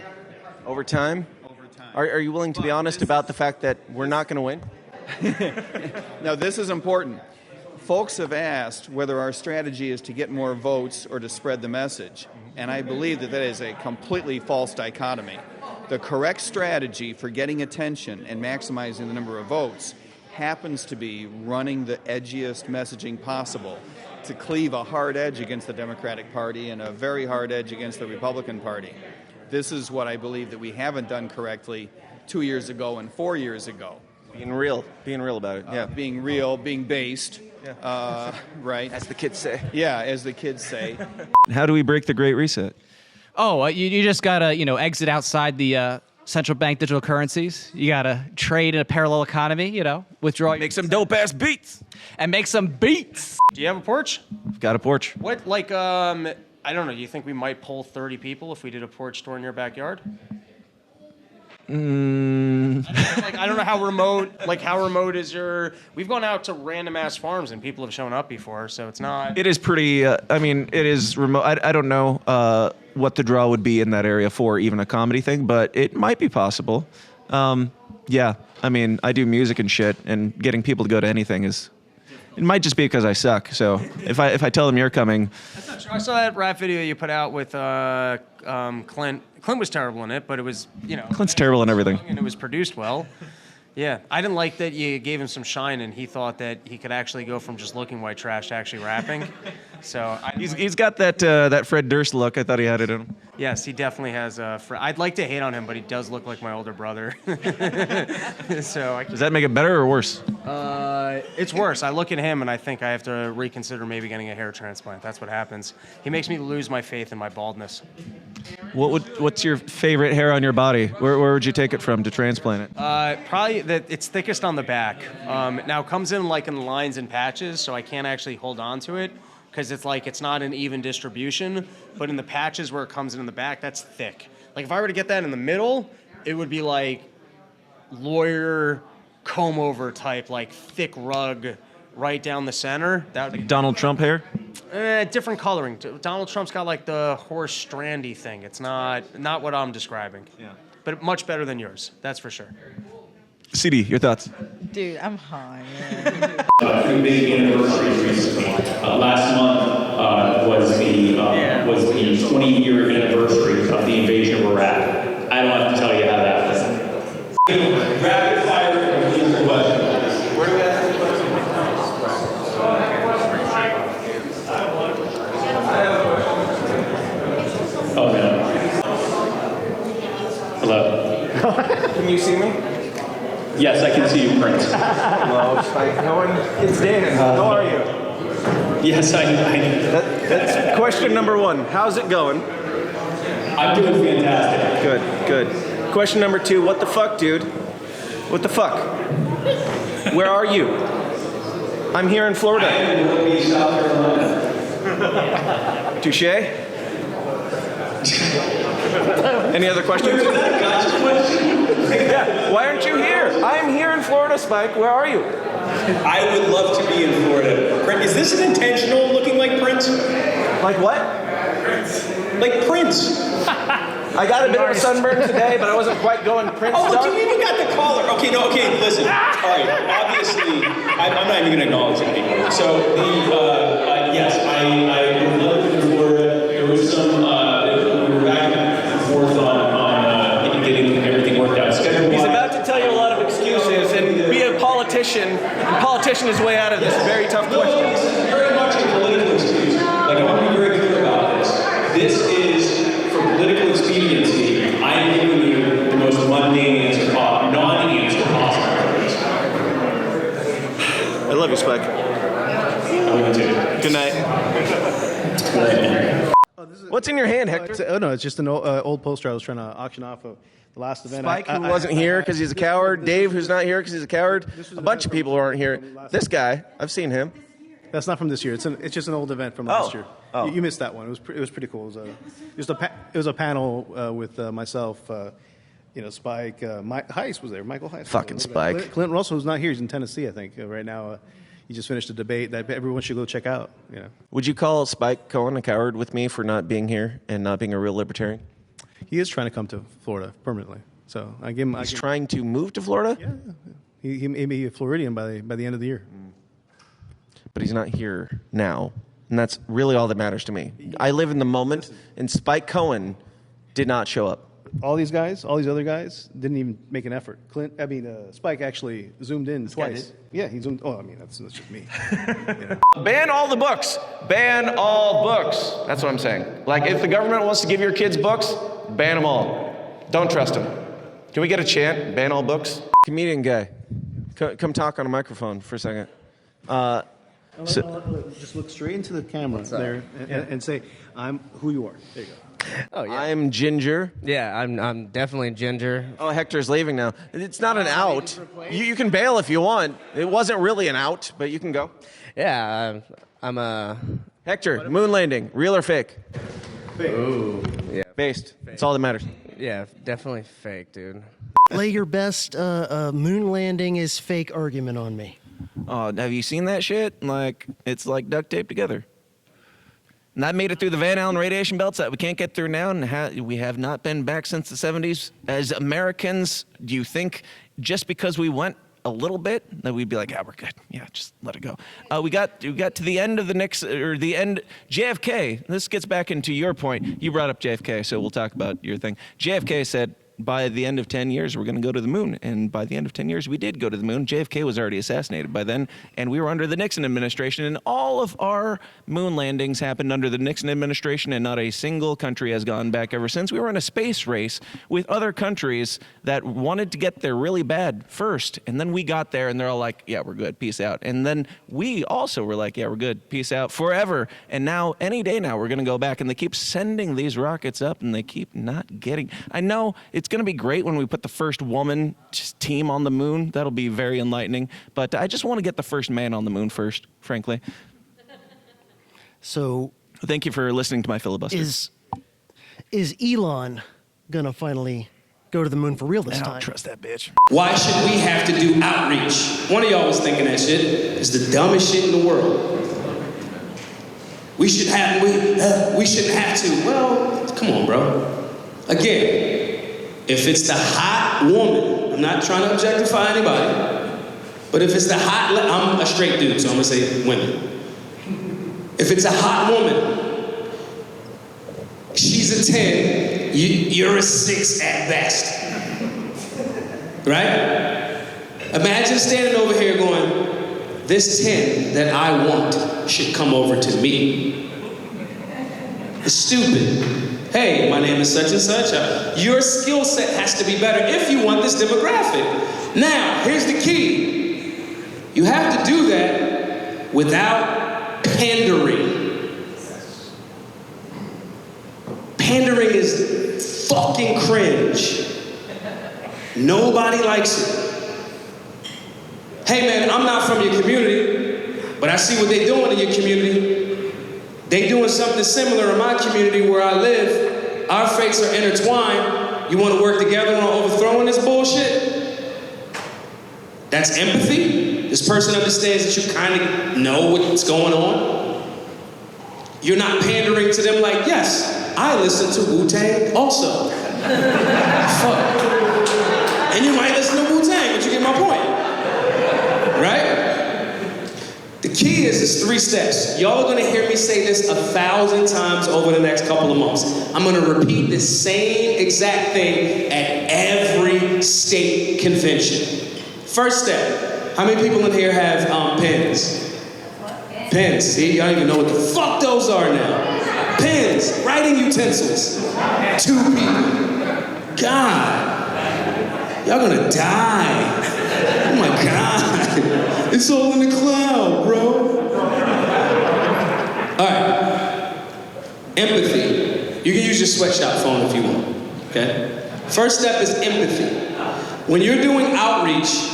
Over time? Over time. Are you willing to be honest about the fact that we're not going to win? Now, this is important. Folks have asked whether our strategy is to get more votes or to spread the message, and I believe that is a completely false dichotomy. The correct strategy for getting attention and maximizing the number of votes happens to be running the edgiest messaging possible to cleave a hard edge against the Democratic Party and a very hard edge against the Republican Party. This is what I believe that we haven't done correctly 2 years ago and 4 years ago. Being real about it. Yeah, being real, being based. Yeah. Right. As the kids say. Yeah, as the kids say. How do we break the Great Reset? Oh, you just gotta exit outside the central bank digital currencies. You gotta trade in a parallel economy. Withdraw. Make some dope ass beats and make some beats. Do you have a porch? I've got a porch. What I don't know. Do you think we might pull 30 people if we did a porch store in your backyard? I don't know how remote. How remote is your? We've gone out to random ass farms and people have shown up before, so it's not. It is pretty. It is remote. I don't know what the draw would be in that area for even a comedy thing, but it might be possible. Yeah. I do music and shit, and getting people to go to anything is. It might just be because I suck. So if I tell them you're coming. That's not true. I saw that rap video you put out with Clint. Clint was terrible in it, but it was, Clint's terrible in everything. And it was produced well. Yeah. I didn't like that you gave him some shine and he thought that he could actually go from just looking white trash to actually rapping. So he's got that Fred Durst look. I thought he had it in him. Yes, he definitely has. I'd like to hate on him, but he does look like my older brother. So does that make it better or worse? It's worse. I look at him and I think I have to reconsider maybe getting a hair transplant. That's what happens. He makes me lose my faith in my baldness. What's your favorite hair on your body? Where would you take it from to transplant it? Probably it's thickest on the back. Now it comes in in lines and patches, so I can't actually hold on to it because it's not an even distribution. But in the patches where it comes in the back, that's thick. If I were to get that in the middle, it would be lawyer comb over type, thick rug right down the center. That would be Donald Trump hair? Different coloring. Donald Trump's got the horse strandy thing. It's not what I'm describing. Yeah. But much better than yours. That's for sure. CD, your thoughts? Dude, I'm high, man. Two big anniversaries recently. Last month was the 20-year anniversary of the invasion of Iraq. I don't have to tell you how that was. Rapid fire question. Where do we ask the question? Oh no. Hello. Can you see me? Yes, I can see you, Prince. Hello, it's Dan. How are you? Yes, I That's question number one. How's it going? I'm doing fantastic. Good. Question number 2, what the fuck, dude? What the fuck? Where are you? I'm here in Florida. I am in Robbie, South Carolina. Touche. Any other questions? Yeah. Why aren't you here? I'm here in Florida, Spike. Where are you? I would love to be in Florida. Is this an intentional looking like Prince? Like what? Like Prince. I got a bit of a sunburn today, but I wasn't quite going Prince. Oh, look, you even got the collar. Okay, listen. All right, obviously, I'm not even going to acknowledge it anymore. So, yes, I would love to be in Florida. There was some, we were back and forth on getting everything worked out. He's about to tell you a lot of excuses and be a politician and politician his way out of this very tough question. This is very much a political excuse. Like, I want to be very clear about this. This is for political expediency. I am giving you the most mundane answer, non-answer possible. I love you, Spike. I love you too. Good night. What's in your hand, Hector? Oh, no, it's just an old poster I was trying to auction off of the last event. Spike, who wasn't here because he's a coward. Dave, who's not here because he's a coward. A bunch of people who aren't here. This guy, I've seen him. That's not from this year. It's just an old event from last year. Oh. You missed that one. It was pretty cool. It was a panel with myself, Spike, Heiss was there. Michael Heiss. Fucking Spike. Clint Russell, who's not here. He's in Tennessee, I think, right now. He just finished a debate that everyone should go check out. Would you call Spike Cohen a coward with me for not being here and not being a real libertarian? He is trying to come to Florida permanently. So I give him. He's trying to move to Florida? Yeah. He may be a Floridian by the end of the year. But he's not here now. And that's really all that matters to me. I live in the moment, and Spike Cohen did not show up. All these other guys didn't even make an effort. Spike actually zoomed in twice. Yeah, he zoomed. Oh, that's just me. Ban all the books. Ban all books. That's what I'm saying. Like, if the government wants to give your kids books, ban them all. Don't trust them. Can we get a chant? Ban all books? Comedian guy, come talk on a microphone for a second. Just look straight into the camera there and say, "I'm who you are." There you go. Oh yeah. I'm Ginger. Yeah, I'm definitely Ginger. Oh, Hector's leaving now. It's not an out. You can bail if you want. It wasn't really an out, but you can go. Yeah, I'm a... Hector, moon landing, real or fake? Fake. Ooh, yeah. Based. That's all that matters. Yeah, definitely fake, dude. Lay your best moon landing is fake argument on me. Oh, have you seen that shit? Like, it's like duct tape together. And that made it through the Van Allen radiation belts that we can't get through now, and we have not been back since the 70s. As Americans, do you think just because we went a little bit that we'd be like, we're good. Yeah, just let it go. We got to the end of the end. JFK, this gets back into your point. You brought up JFK, so we'll talk about your thing. JFK said, by the end of 10 years, we're going to go to the moon. And by the end of 10 years, we did go to the moon. JFK was already assassinated by then, and we were under the Nixon administration, and all of our moon landings happened under the Nixon administration, and not a single country has gone back ever since. We were in a space race with other countries that wanted to get there really bad first, and then we got there, and they're all like, yeah, we're good, peace out. And then we also were like, yeah, we're good, peace out, forever. And now, any day now, we're going to go back, and they keep sending these rockets up, and they keep not getting... I know it's going to be great when we put the first woman team on the moon. That'll be very enlightening. But I just want to get the first man on the moon first, frankly. So... Thank you for listening to my filibuster. Is Elon going to finally go to the moon for real this time? I don't trust that bitch. Why should we have to do outreach? One of y'all was thinking that shit. It's the dumbest shit in the world. We shouldn't have to. Well, come on, bro. Again, if it's the hot woman, I'm not trying to objectify anybody, but if it's the hot, I'm a straight dude, so I'm gonna say women. If it's a hot woman, she's a 10, you're a 6 at best. Right? Imagine standing over here going, this 10 that I want should come over to me. It's stupid. Hey, my name is such and such. Your skill set has to be better if you want this demographic. Now, here's the key. You have to do that without pandering. Pandering is fucking cringe. Nobody likes it. Hey man, I'm not from your community, but I see what they're doing in your community. They doing something similar in my community where I live. Our fates are intertwined. You want to work together on overthrowing this bullshit? That's empathy. This person understands that you kind of know what's going on. You're not pandering to them like, yes, I listen to Wu-Tang also. Fuck. And you might listen to Wu-Tang, but you get my point. Right? The key is 3 steps. Y'all are gonna hear me say this 1,000 times over the next couple of months. I'm gonna repeat the same exact thing at every state convention. First step, how many people in here have pens? Pens, see, y'all don't even know what the fuck those are now. Pens, writing utensils. 2 people. God, y'all gonna die. Oh my God, it's all in the cloud, bro. All right, empathy. You can use your sweatshop phone if you want, okay? First step is empathy. When you're doing outreach,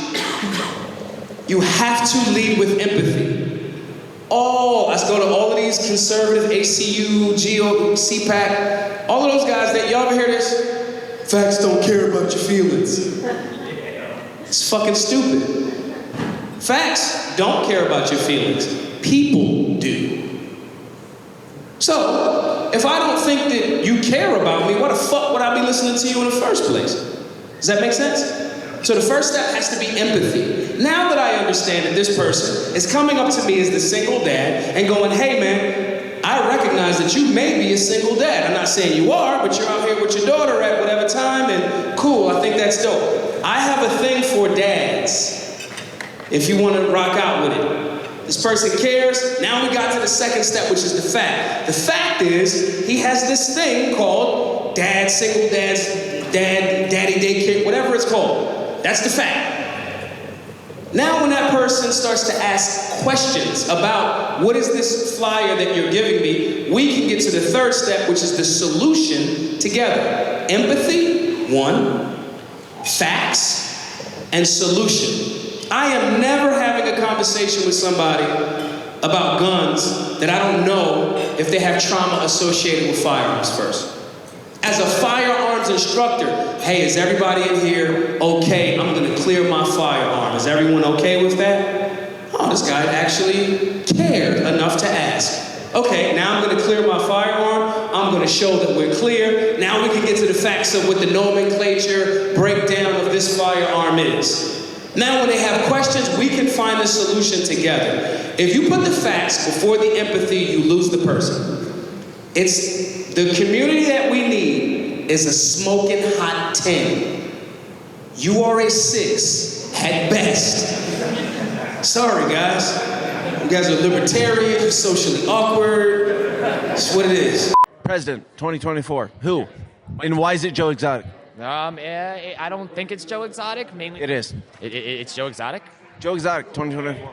you have to lead with empathy. Let's go to all of these conservative ACU, GO, CPAC, all of those guys that, y'all ever hear this? Facts don't care about your feelings. It's fucking stupid. Facts don't care about your feelings. People do. So, if I don't think that you care about me, why the fuck would I be listening to you in the first place? Does that make sense? So the first step has to be empathy. Now that I understand that this person is coming up to me as the single dad and going, hey man, I recognize that you may be a single dad. I'm not saying you are, but you're out here with your daughter at whatever time, and cool, I think that's dope. I have a thing for dads, if you want to rock out with it. This person cares. Now we got to the second step, which is the fact. The fact is, he has this thing called dad, single dads, daddy daycare, whatever it's called. That's the fact. Now when that person starts to ask questions about what is this flyer that you're giving me, we can get to the third step, which is the solution together. Empathy, 1, facts, and solution. I am never having a conversation with somebody about guns that I don't know if they have trauma associated with firearms first. As a firearms instructor, hey, is everybody in here okay? I'm gonna clear my firearm. Is everyone okay with that? Oh, this guy actually cared enough to ask. Okay, now I'm gonna clear my firearm. I'm gonna show that we're clear. Now we can get to the facts of what the nomenclature breakdown of this firearm is. Now when they have questions, we can find a solution together. If you put the facts before the empathy, you lose the person. It's the community that we need is a smoking hot 10. You are a 6 at best. Sorry, guys. You guys are libertarians, socially awkward. That's what it is. President, 2024. Who? And why is it Joe Exotic? I don't think it's Joe Exotic. Mainly, It is. It's Joe Exotic. Joe Exotic, 2024.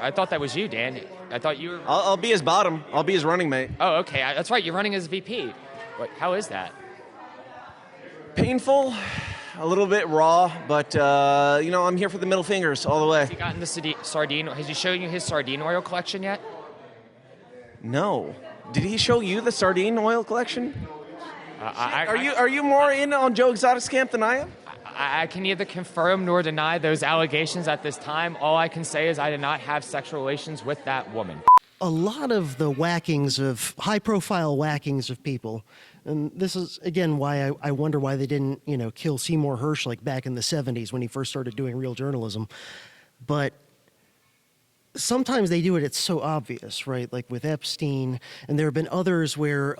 I thought that was you, Dan. I thought you were. I'll be his bottom. I'll be his running mate. Oh, okay. That's right. You're running as VP. How is that? Painful, a little bit raw, but I'm here for the middle fingers all the way. Has he gotten the sardine? Has he shown you his sardine oil collection yet? No. Did he show you the sardine oil collection? Are you more in on Joe Exotic's camp than I am? I can neither confirm nor deny those allegations at this time. All I can say is I did not have sexual relations with that woman. A lot of the high-profile whackings of people, and this is, again, why I wonder why they didn't, kill Seymour Hersh like back in the 70s when he first started doing real journalism. But sometimes they do it, it's so obvious, right? Like with Epstein, and there have been others where...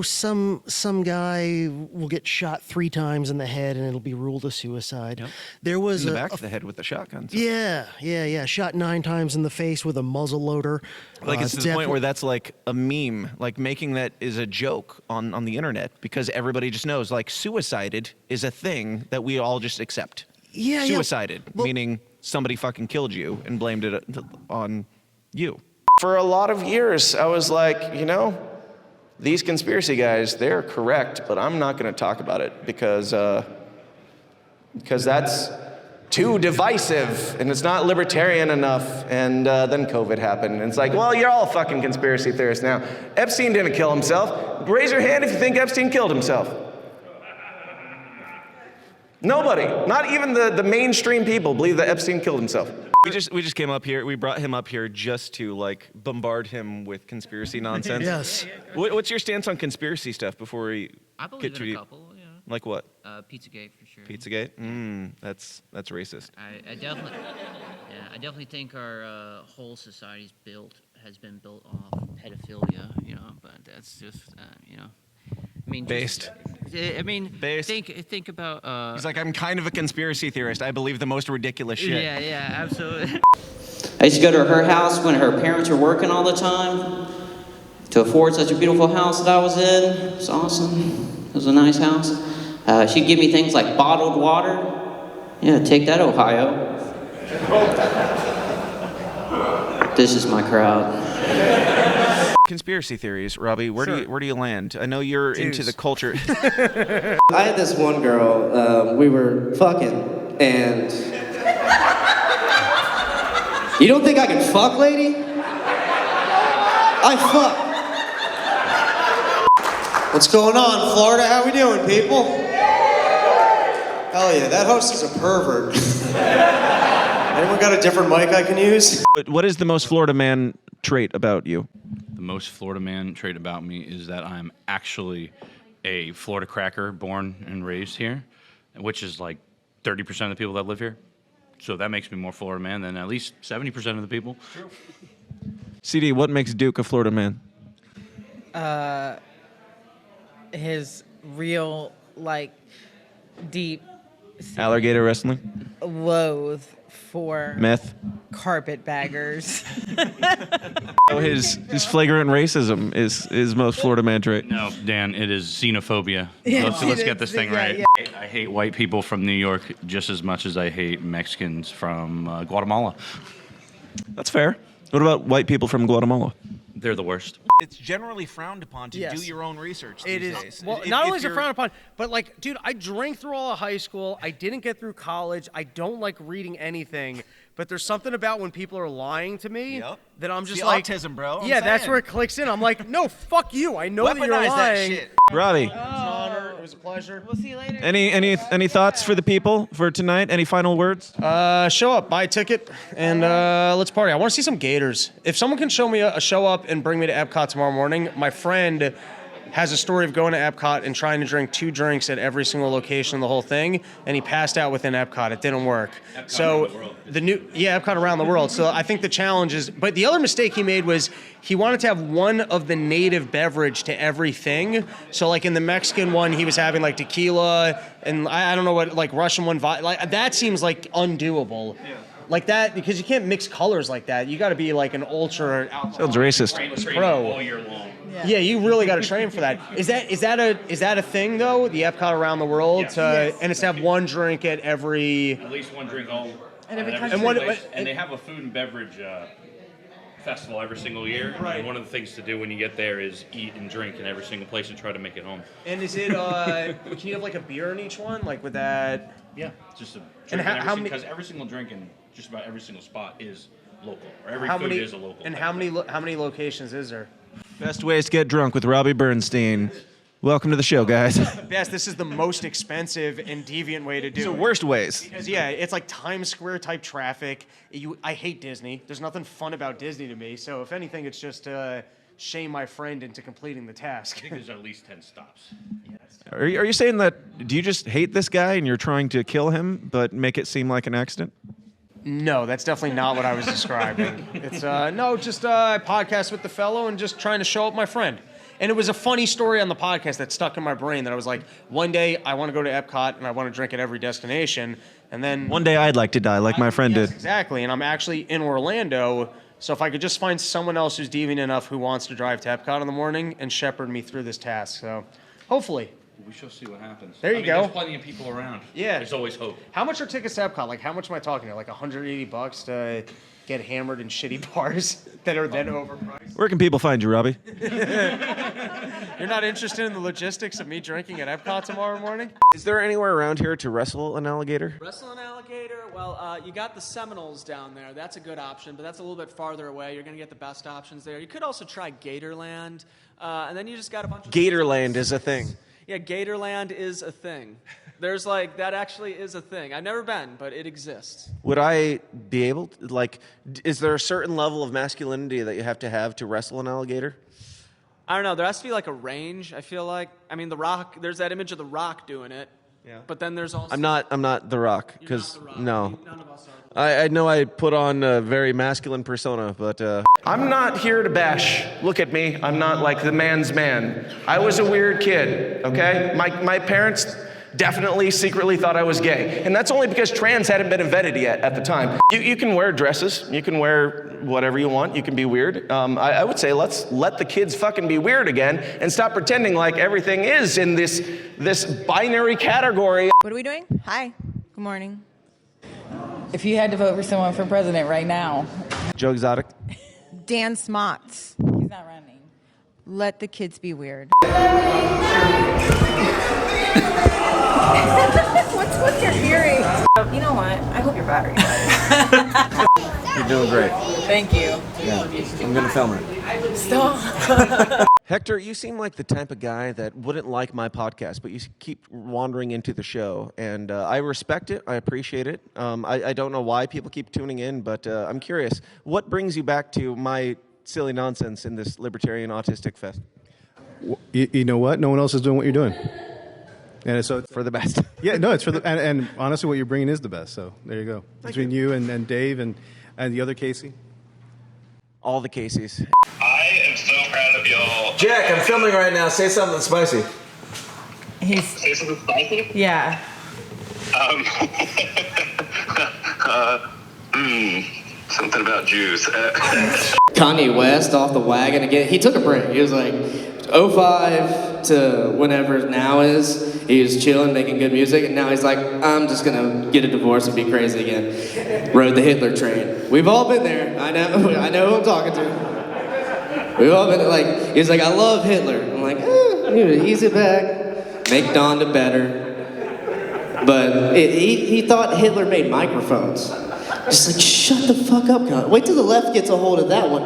some guy will get shot 3 times in the head and it'll be ruled a suicide. Yep. There was in the back of the head with a shotgun. So. Yeah. Shot 9 times in the face with a muzzle loader. Like it's to the point where that's like a meme. Like making that is a joke on the internet because everybody just knows like suicided is a thing that we all just accept. Yeah. Suicided, meaning somebody fucking killed you and blamed it on you. For a lot of years, I was like, these conspiracy guys, they're correct, but I'm not going to talk about it because that's too divisive and it's not libertarian enough. And then COVID happened. And it's like, well, you're all fucking conspiracy theorists now. Epstein didn't kill himself. Raise your hand if you think Epstein killed himself. Nobody, not even the mainstream people, believe that Epstein killed himself. We just came up here. We brought him up here just to like bombard him with conspiracy nonsense. Yes. What's your stance on conspiracy stuff before we I believe get too in a deep? couple. Yeah. Like what? Pizzagate for sure. Pizzagate? That's racist. I definitely think our whole society's has been built off pedophilia. You know, but that's just you know. I mean, Based. Based. Think about. He's like, I'm kind of a conspiracy theorist. I believe the most ridiculous shit. Yeah, absolutely. I used to go to her house when her parents were working all the time to afford such a beautiful house that I was in. It's awesome. It was a nice house. She'd give me things like bottled water. Yeah, take that, Ohio. This is my crowd. Conspiracy theories, Robbie. Where do you land? I know you're into the culture. I had this one girl. We were fucking, and you don't think I can fuck, lady? I fuck. What's going on, Florida? How we doing, people? Hell yeah, that host is a pervert. Anyone got a different mic I can use? But what is the most Florida man trait about you? The most Florida man trait about me is that I'm actually a Florida cracker, born and raised here, which is like 30% of the people that live here. So that makes me more Florida man than at least 70% of the people. CD, what makes Duke a Florida man? His real, like, deep Alligator wrestling? loathe for Meth? carpetbaggers. Oh, his flagrant racism is most Florida man trait. No, Dan, it is xenophobia. Yeah, Let's get this thing right. yeah. I hate white people from New York just as much as I hate Mexicans from Guatemala. That's fair. What about white people from Guatemala? They're the worst. It's generally frowned upon to do your own research It these is. days. Well, not only is it frowned upon, but like, dude, I drank through all of high school. I didn't get through college. I don't like reading anything. But there's something about when people are lying to me that I'm just the like, autism, bro. I'm Yeah, that's saying. where it clicks in. I'm like, no, fuck you. I know that you're Weaponize that lying. shit. Robbie. It was an honor. It was a pleasure. We'll see you later. Any thoughts for the people for tonight? Any final words? Show up, buy a ticket, and let's party. I want to see some Gators. If someone can show me a show up and bring me to Epcot tomorrow morning, my friend has a story of going to Epcot and trying to drink 2 drinks at every single location of the whole thing, and he passed out within Epcot. It didn't work. Epcot So around the world. Epcot around the world. So I think the challenge is, but the other mistake he made was he wanted to have one of the native beverage to everything. So like in the Mexican one, he was having like tequila and I don't know what, like Russian one, like that seems like undoable. Yeah. Like that, because you can't mix colors like that. You got to be like an ultra Sounds racist. pro. All year long. Yeah, you really got to train for that. Is that a thing though? The Epcot around the world, Yes. and it's to have one drink at every. At least one drink all. And every at country. single place. And they have a food and beverage festival every single year. Right. And one of the things to do when you get there is eat and drink in every single place and try to make it home. And is it? Can you have like a beer in each one? Like with that? Yeah, just a And drink. how many? Because every single drink in just about every single spot is local, or every How food many? is a local. And how many locations is there? Best ways to get drunk with Robbie Bernstein. Welcome to the show, guys. Yes, this is the most expensive and deviant way to do It's the it. worst ways. Because yeah, it's like Times Square type traffic. I hate Disney. There's nothing fun about Disney to me. So if anything, it's just shame my friend into completing the task. I think there's at least 10 stops. Are you saying that, do you just hate this guy and you're trying to kill him, but make it seem like an accident? No, that's definitely not what I was describing. It's just I podcast with the fellow and just trying to show up my friend. And it was a funny story on the podcast that stuck in my brain that I was like, one day I want to go to Epcot and I want to drink at every destination. And then One day I'd like to die like my friend Yes, did. exactly. And I'm actually in Orlando. So if I could just find someone else who's deviant enough who wants to drive to Epcot in the morning and shepherd me through this task. So hopefully. We shall see what happens. There you go. There's plenty of people around. Yeah. There's always hope. How much are tickets to Epcot? Like, how much am I talking here? Like $180 to get hammered in shitty bars that are then overpriced? Where can people find you, Robbie? You're not interested in the logistics of me drinking at Epcot tomorrow morning? Is there anywhere around here to wrestle an alligator? Wrestle an alligator? Well, you got the Seminoles down there. That's a good option, but that's a little bit farther away. You're going to get the best options there. You could also try Gatorland, and then you just got a bunch of... Gatorland is a thing. Yeah, Gatorland is a thing. There's like, that actually is a thing. I've never been, but it exists. Would I be able to, like, is there a certain level of masculinity that you have to wrestle an alligator? I don't know. There has to be like a range, I feel like. I mean, The Rock, there's that image of The Rock doing it. Yeah. But then there's also... I'm not The Rock, because, no. None of us are. I know I put on a very masculine persona, but... I'm not here to bash. Look at me. I'm not like the man's man. I was a weird kid, okay? My parents definitely secretly thought I was gay. And that's only because trans hadn't been invented yet at the time. You can wear dresses. You can wear whatever you want. You can be weird. I would say let's let the kids fucking be weird again and stop pretending like everything is in this binary category. What are we doing? Hi. Good morning. If you had to vote for someone for president right now. Joe Exotic. Dan Smots. He's not running. Let the kids be weird. What's your hearing? You know what? I hope your battery dies. You're doing great. Thank you. Yeah, I'm going to film it. Stop. Hector, you seem like the type of guy that wouldn't like my podcast, but you keep wandering into the show, and I respect it. I appreciate it. I don't know why people keep tuning in, but I'm curious. What brings you back to my silly nonsense in this Libertarian Autistic Fest? You know what? No one else is doing what you're doing. And so it's for the best. Yeah, no, it's for the and honestly, what you're bringing is the best. So there you go. Between you and Dave and the other Casey. All the Caseys. I am so proud of y'all. Jack, I'm filming right now. Say something spicy. Say something spicy? Yeah. Something about Jews. Kanye West off the wagon again. He took a break. He was like 05 to whenever now is. He was chilling, making good music, and now he's like, I'm just gonna get a divorce and be crazy again. Rode the Hitler train. We've all been there. I know who I'm talking to. We've all been like, he's like, I love Hitler. I'm like, ease it back. Make Donda better. But he thought Hitler made microphones. Just like, shut the fuck up, Kanye. Wait till the left gets a hold of that one.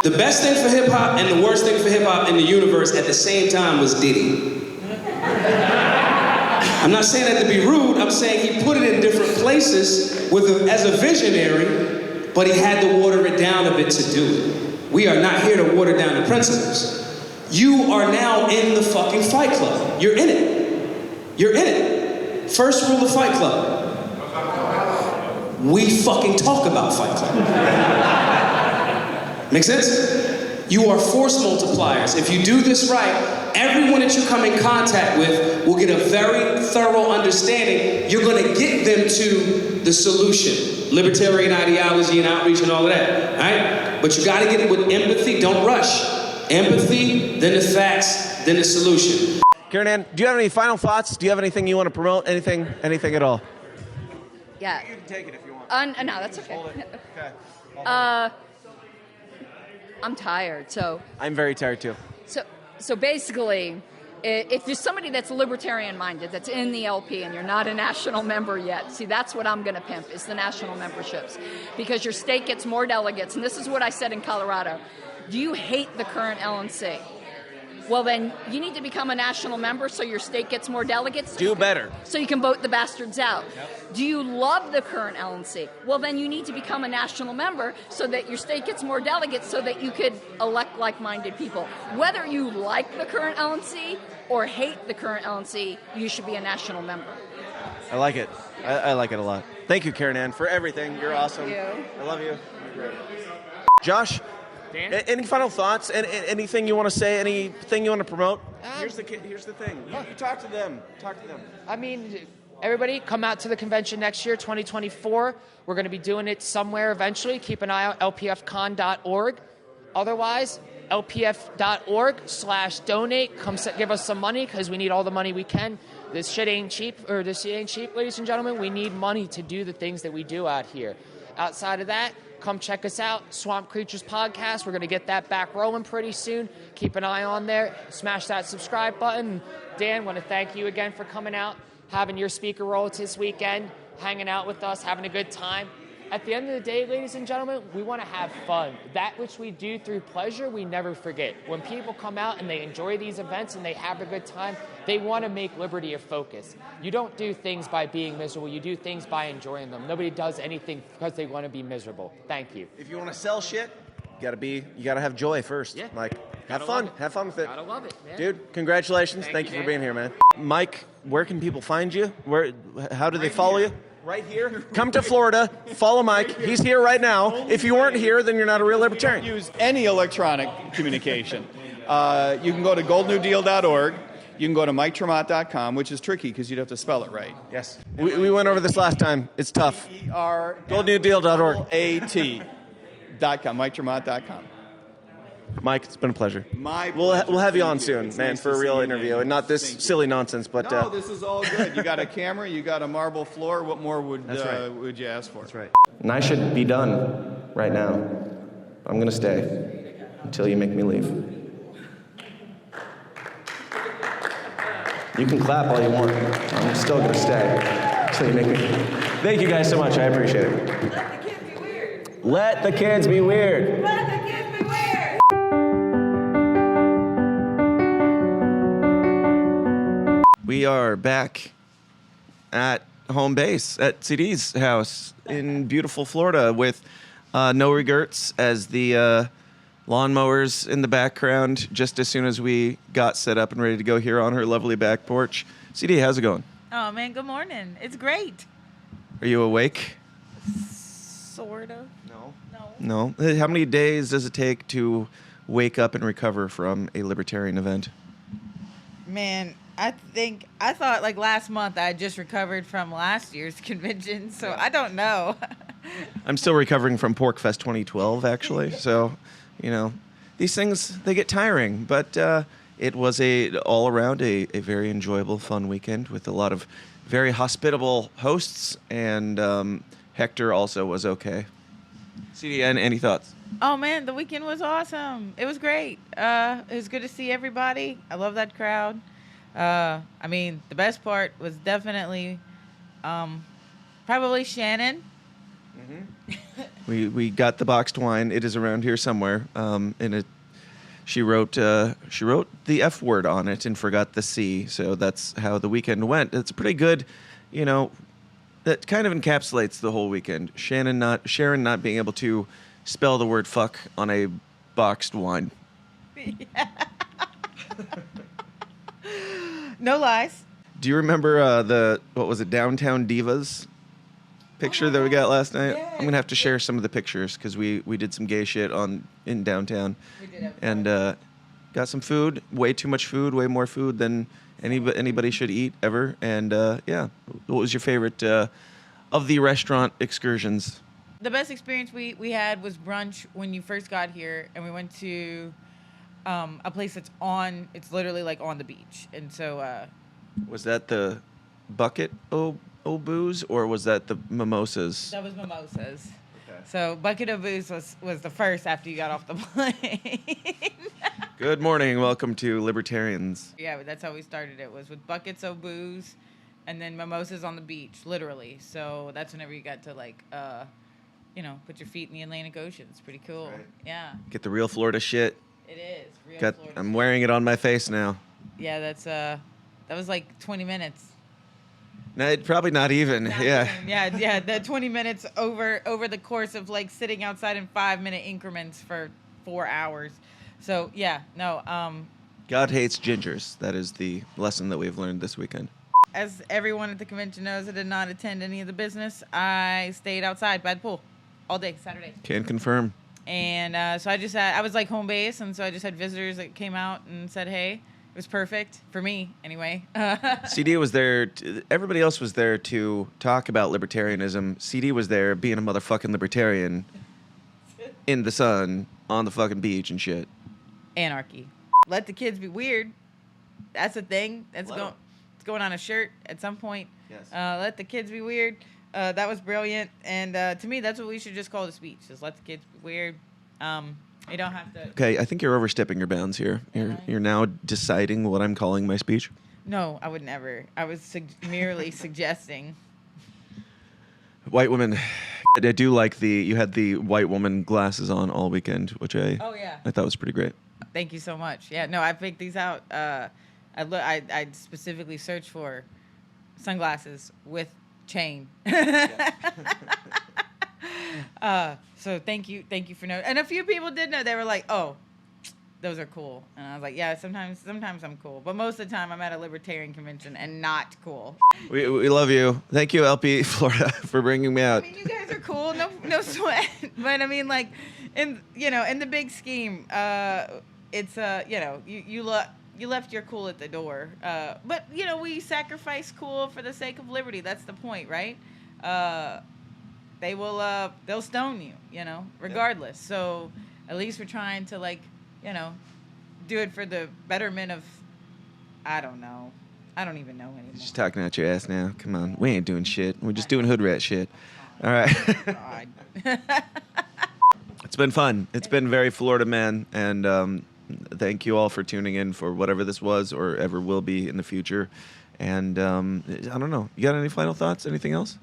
The best thing for hip-hop and the worst thing for hip-hop in the universe at the same time was Diddy. I'm not saying that to be rude, I'm saying he put it in different places as a visionary, but he had to water it down a bit to do it. We are not here to water down the principles. You are now in the fucking Fight Club. You're in it. You're in it. First rule of Fight Club. We fucking talk about Fight Club. Make sense? You are force multipliers. If you do this right, everyone that you come in contact with will get a very thorough understanding. You're going to get them to the solution. Libertarian ideology and outreach and all of that, right? But you got to get it with empathy. Don't rush. Empathy, then the facts, then the solution. Karen Ann, do you have any final thoughts? Do you have anything you want to promote? Anything at all? Yeah. You can take it if you want. No, that's okay. Okay. I'm tired, so. I'm very tired too. So basically, if you're somebody that's libertarian-minded, that's in the LP, and you're not a national member yet, see, that's what I'm going to pimp, is the national memberships. Because your state gets more delegates, and this is what I said in Colorado. Do you hate the current LNC? Well, then you need to become a national member so your state gets more delegates. Do better. So you can vote the bastards out. Yep. Do you love the current LNC? Well, then you need to become a national member so that your state gets more delegates so that you could elect like-minded people. Whether you like the current LNC or hate the current LNC, you should be a national member. I like it. I like it a lot. Thank you, Karen Ann, for everything. You're awesome. Thank you. I love you. You're great. Josh? Dan? Any final thoughts? Anything you want to say? Anything you want to promote? Here's the thing. You talk to them. Talk to them. I mean, everybody come out to the convention next year, 2024. We're going to be doing it somewhere eventually. Keep an eye out, lpfcon.org. Otherwise, lpf.org/donate. Come give us some money because we need all the money we can. This shit ain't cheap, ladies and gentlemen. We need money to do the things that we do out here. Outside of that, come check us out. Swamp Creatures Podcast. We're going to get that back rolling pretty soon. Keep an eye on there. Smash that subscribe button. Dan, want to thank you again for coming out, having your speaker role this weekend, hanging out with us, having a good time. At the end of the day, ladies and gentlemen, we want to have fun. That which we do through pleasure, we never forget. When people come out and they enjoy these events and they have a good time, they want to make liberty a focus. You don't do things by being miserable. You do things by enjoying them. Nobody does anything because they want to be miserable. Thank you. If you want to sell shit, you gotta have joy first. Yeah. Like, have Gotta fun. love it. Have fun with it. Gotta love it, man. Dude, congratulations. Thank you for Dan. being here, man. Mike, where can people find you? How do they follow you? Right here. Come to Florida. Follow Mike. He's here right now. If you weren't here, then you're not a real libertarian. Use any electronic communication. You can go to goldnewdeal.org. You can go to MikeTremont.com, which is tricky because you'd have to spell it right. Yes. We went over this last time. It's tough. GoldNewDeal.org. GoldNewDeal.com. MikeTremont.com. Mike, it's been a pleasure. My We'll pleasure. have you on Thank soon, It's man, nice for to a see real you, interview man. and not this Thank you. silly nonsense. But No, this is all good. You got a camera, you got a marble floor. What more would you ask for? That's right. And I should be done right now. I'm going to stay until you make me leave. You can clap all you want. I'm still going to stay until you make me. Thank you guys so much. I appreciate it. Let the kids be weird. Let the kids be weird. We are back at home base at CD's house in beautiful Florida with no regrets as the lawnmowers in the background just as soon as we got set up and ready to go here on her lovely back porch. CD, how's it going? Oh man, good morning. It's great. Are you awake? Sort of. No. How many days does it take to wake up and recover from a libertarian event? Man, I thought like last month I had just recovered from last year's convention, so I don't know. I'm still recovering from PorkFest 2012, actually. So, these things, they get tiring. But it was all around a very enjoyable, fun weekend with a lot of very hospitable hosts. And Hector also was okay. CDN, any thoughts? Oh man, the weekend was awesome. It was great. It was good to see everybody. I love that crowd. The best part was definitely probably Shannon. We got the boxed wine. It is around here somewhere. She wrote the F word on it and forgot the C. So that's how the weekend went. It's pretty good, that kind of encapsulates the whole weekend. Sharon not being able to spell the word fuck on a boxed wine. No lies. Do you remember Downtown Divas picture that we got last night? Yeah. I'm gonna have to share some of the pictures because we did some gay shit in downtown. We did have and got some food. Way too much food. Way more food than anybody should eat ever. And what was your favorite of the restaurant excursions? The best experience we had was brunch when you first got here, and we went to a place it's literally like on the beach. And so Was that the bucket o booze or was that the mimosas? that was mimosas. So bucket of booze was the first after you got off the plane. Good morning. Welcome to Libertarians. Yeah, but that's how we started. It was with buckets of booze and then mimosas on the beach, literally. So that's whenever you got to put your feet in the Atlantic Ocean. It's pretty cool. Right. Yeah. Get the real Florida shit. It is. Real Florida I'm wearing it on my face now. Yeah, that was like 20 minutes. No, probably not even. Yeah. Yeah, the 20 minutes over the course of like sitting outside in 5-minute increments for 4 hours. So God hates gingers. That is the lesson that we've learned this weekend. as everyone at the convention knows, I did not attend any of the business. I stayed outside by the pool all day Saturday. Can confirm. And so I was like home base, and so I just had visitors that came out and said, hey. It was perfect for me, anyway. CD was there. Everybody else was there to talk about libertarianism. CD was there being a motherfucking libertarian in the sun on the fucking beach and shit. Anarchy. Let the kids be weird. That's a thing. It's going on a shirt at some point. Yes. Let the kids be weird. That was brilliant. And to me, that's what we should just call the speech. Just let the kids be weird. You don't have to. Okay, I think you're overstepping your bounds here. You're now deciding what I'm calling my speech. No, I would never. I was merely suggesting. White woman. I do like you had the white woman glasses on all weekend, which I thought was pretty great. Thank you so much. Yeah, no, I picked these out. I specifically searched for sunglasses with chain. So thank you for noting. And a few people did know. They were like, "Oh, those are cool." And I was like, "Yeah, sometimes I'm cool, but most of the time I'm at a libertarian convention and not cool." We love you. Thank you, LP Florida, for bringing me out. I mean, you guys are cool. No sweat. But I mean, like, in the big scheme, it's you left your cool at the door. But we sacrifice cool for the sake of liberty. That's the point, right? They'll stone you, regardless. So at least we're trying to do it for the betterment of, I don't know. I don't even know anymore. Just talking out your ass now. Come on. We ain't doing shit. We're just doing hood rat shit. All right. It's been fun. It's been very Florida man. And thank you all for tuning in for whatever this was or ever will be in the future. And I don't know. You got any final thoughts? Anything else?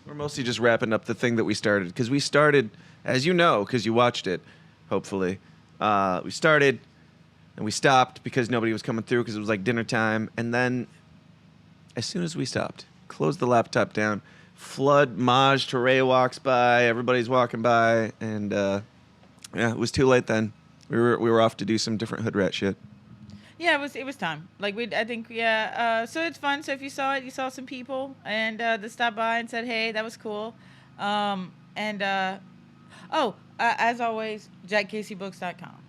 We're mostly just wrapping up the thing that we started. Because we started, as you know, because you watched it, hopefully. We started... And we stopped because nobody was coming through because it was like dinner time. And then as soon as we stopped, closed the laptop down, flood Maj Touré walks by, everybody's walking by. And it was too late then. We were off to do some different hood rat shit. Yeah, it was time. So it's fun. So if you saw it, you saw some people and that stopped by and said, hey, that was cool. As always, JackCaseyBooks.com.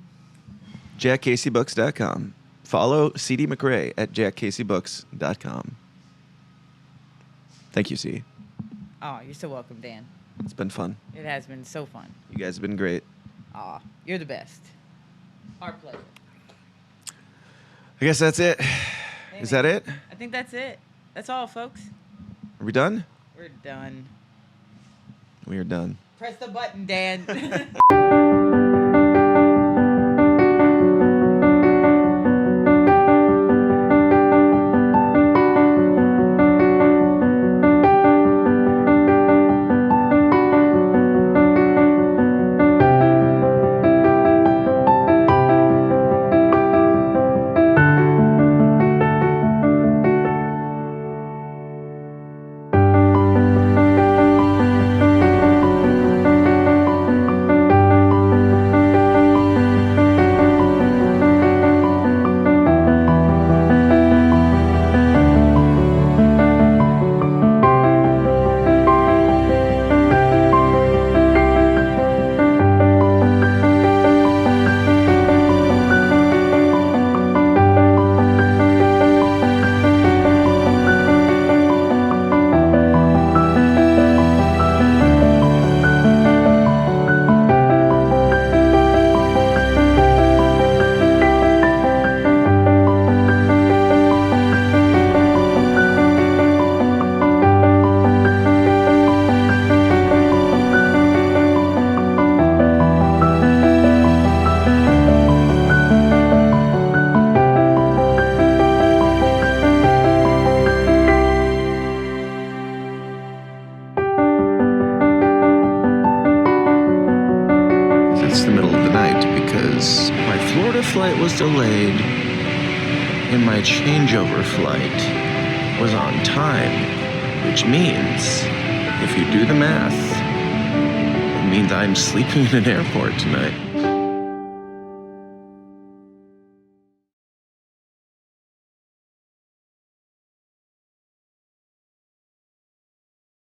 JackCaseyBooks.com. Follow CD McRae at JackCaseyBooks.com. Thank you, C. Oh, you're so welcome, Dan. It's been fun. It has been so fun. You guys have been great. Aw, you're the best. Our pleasure. I guess that's it. Is that it? I think that's it. That's all, folks. Are we done? We're done. We are done. Press the button, Dan. flight was delayed and my changeover flight was on time, which means, if you do the math, it means I'm sleeping in an airport tonight.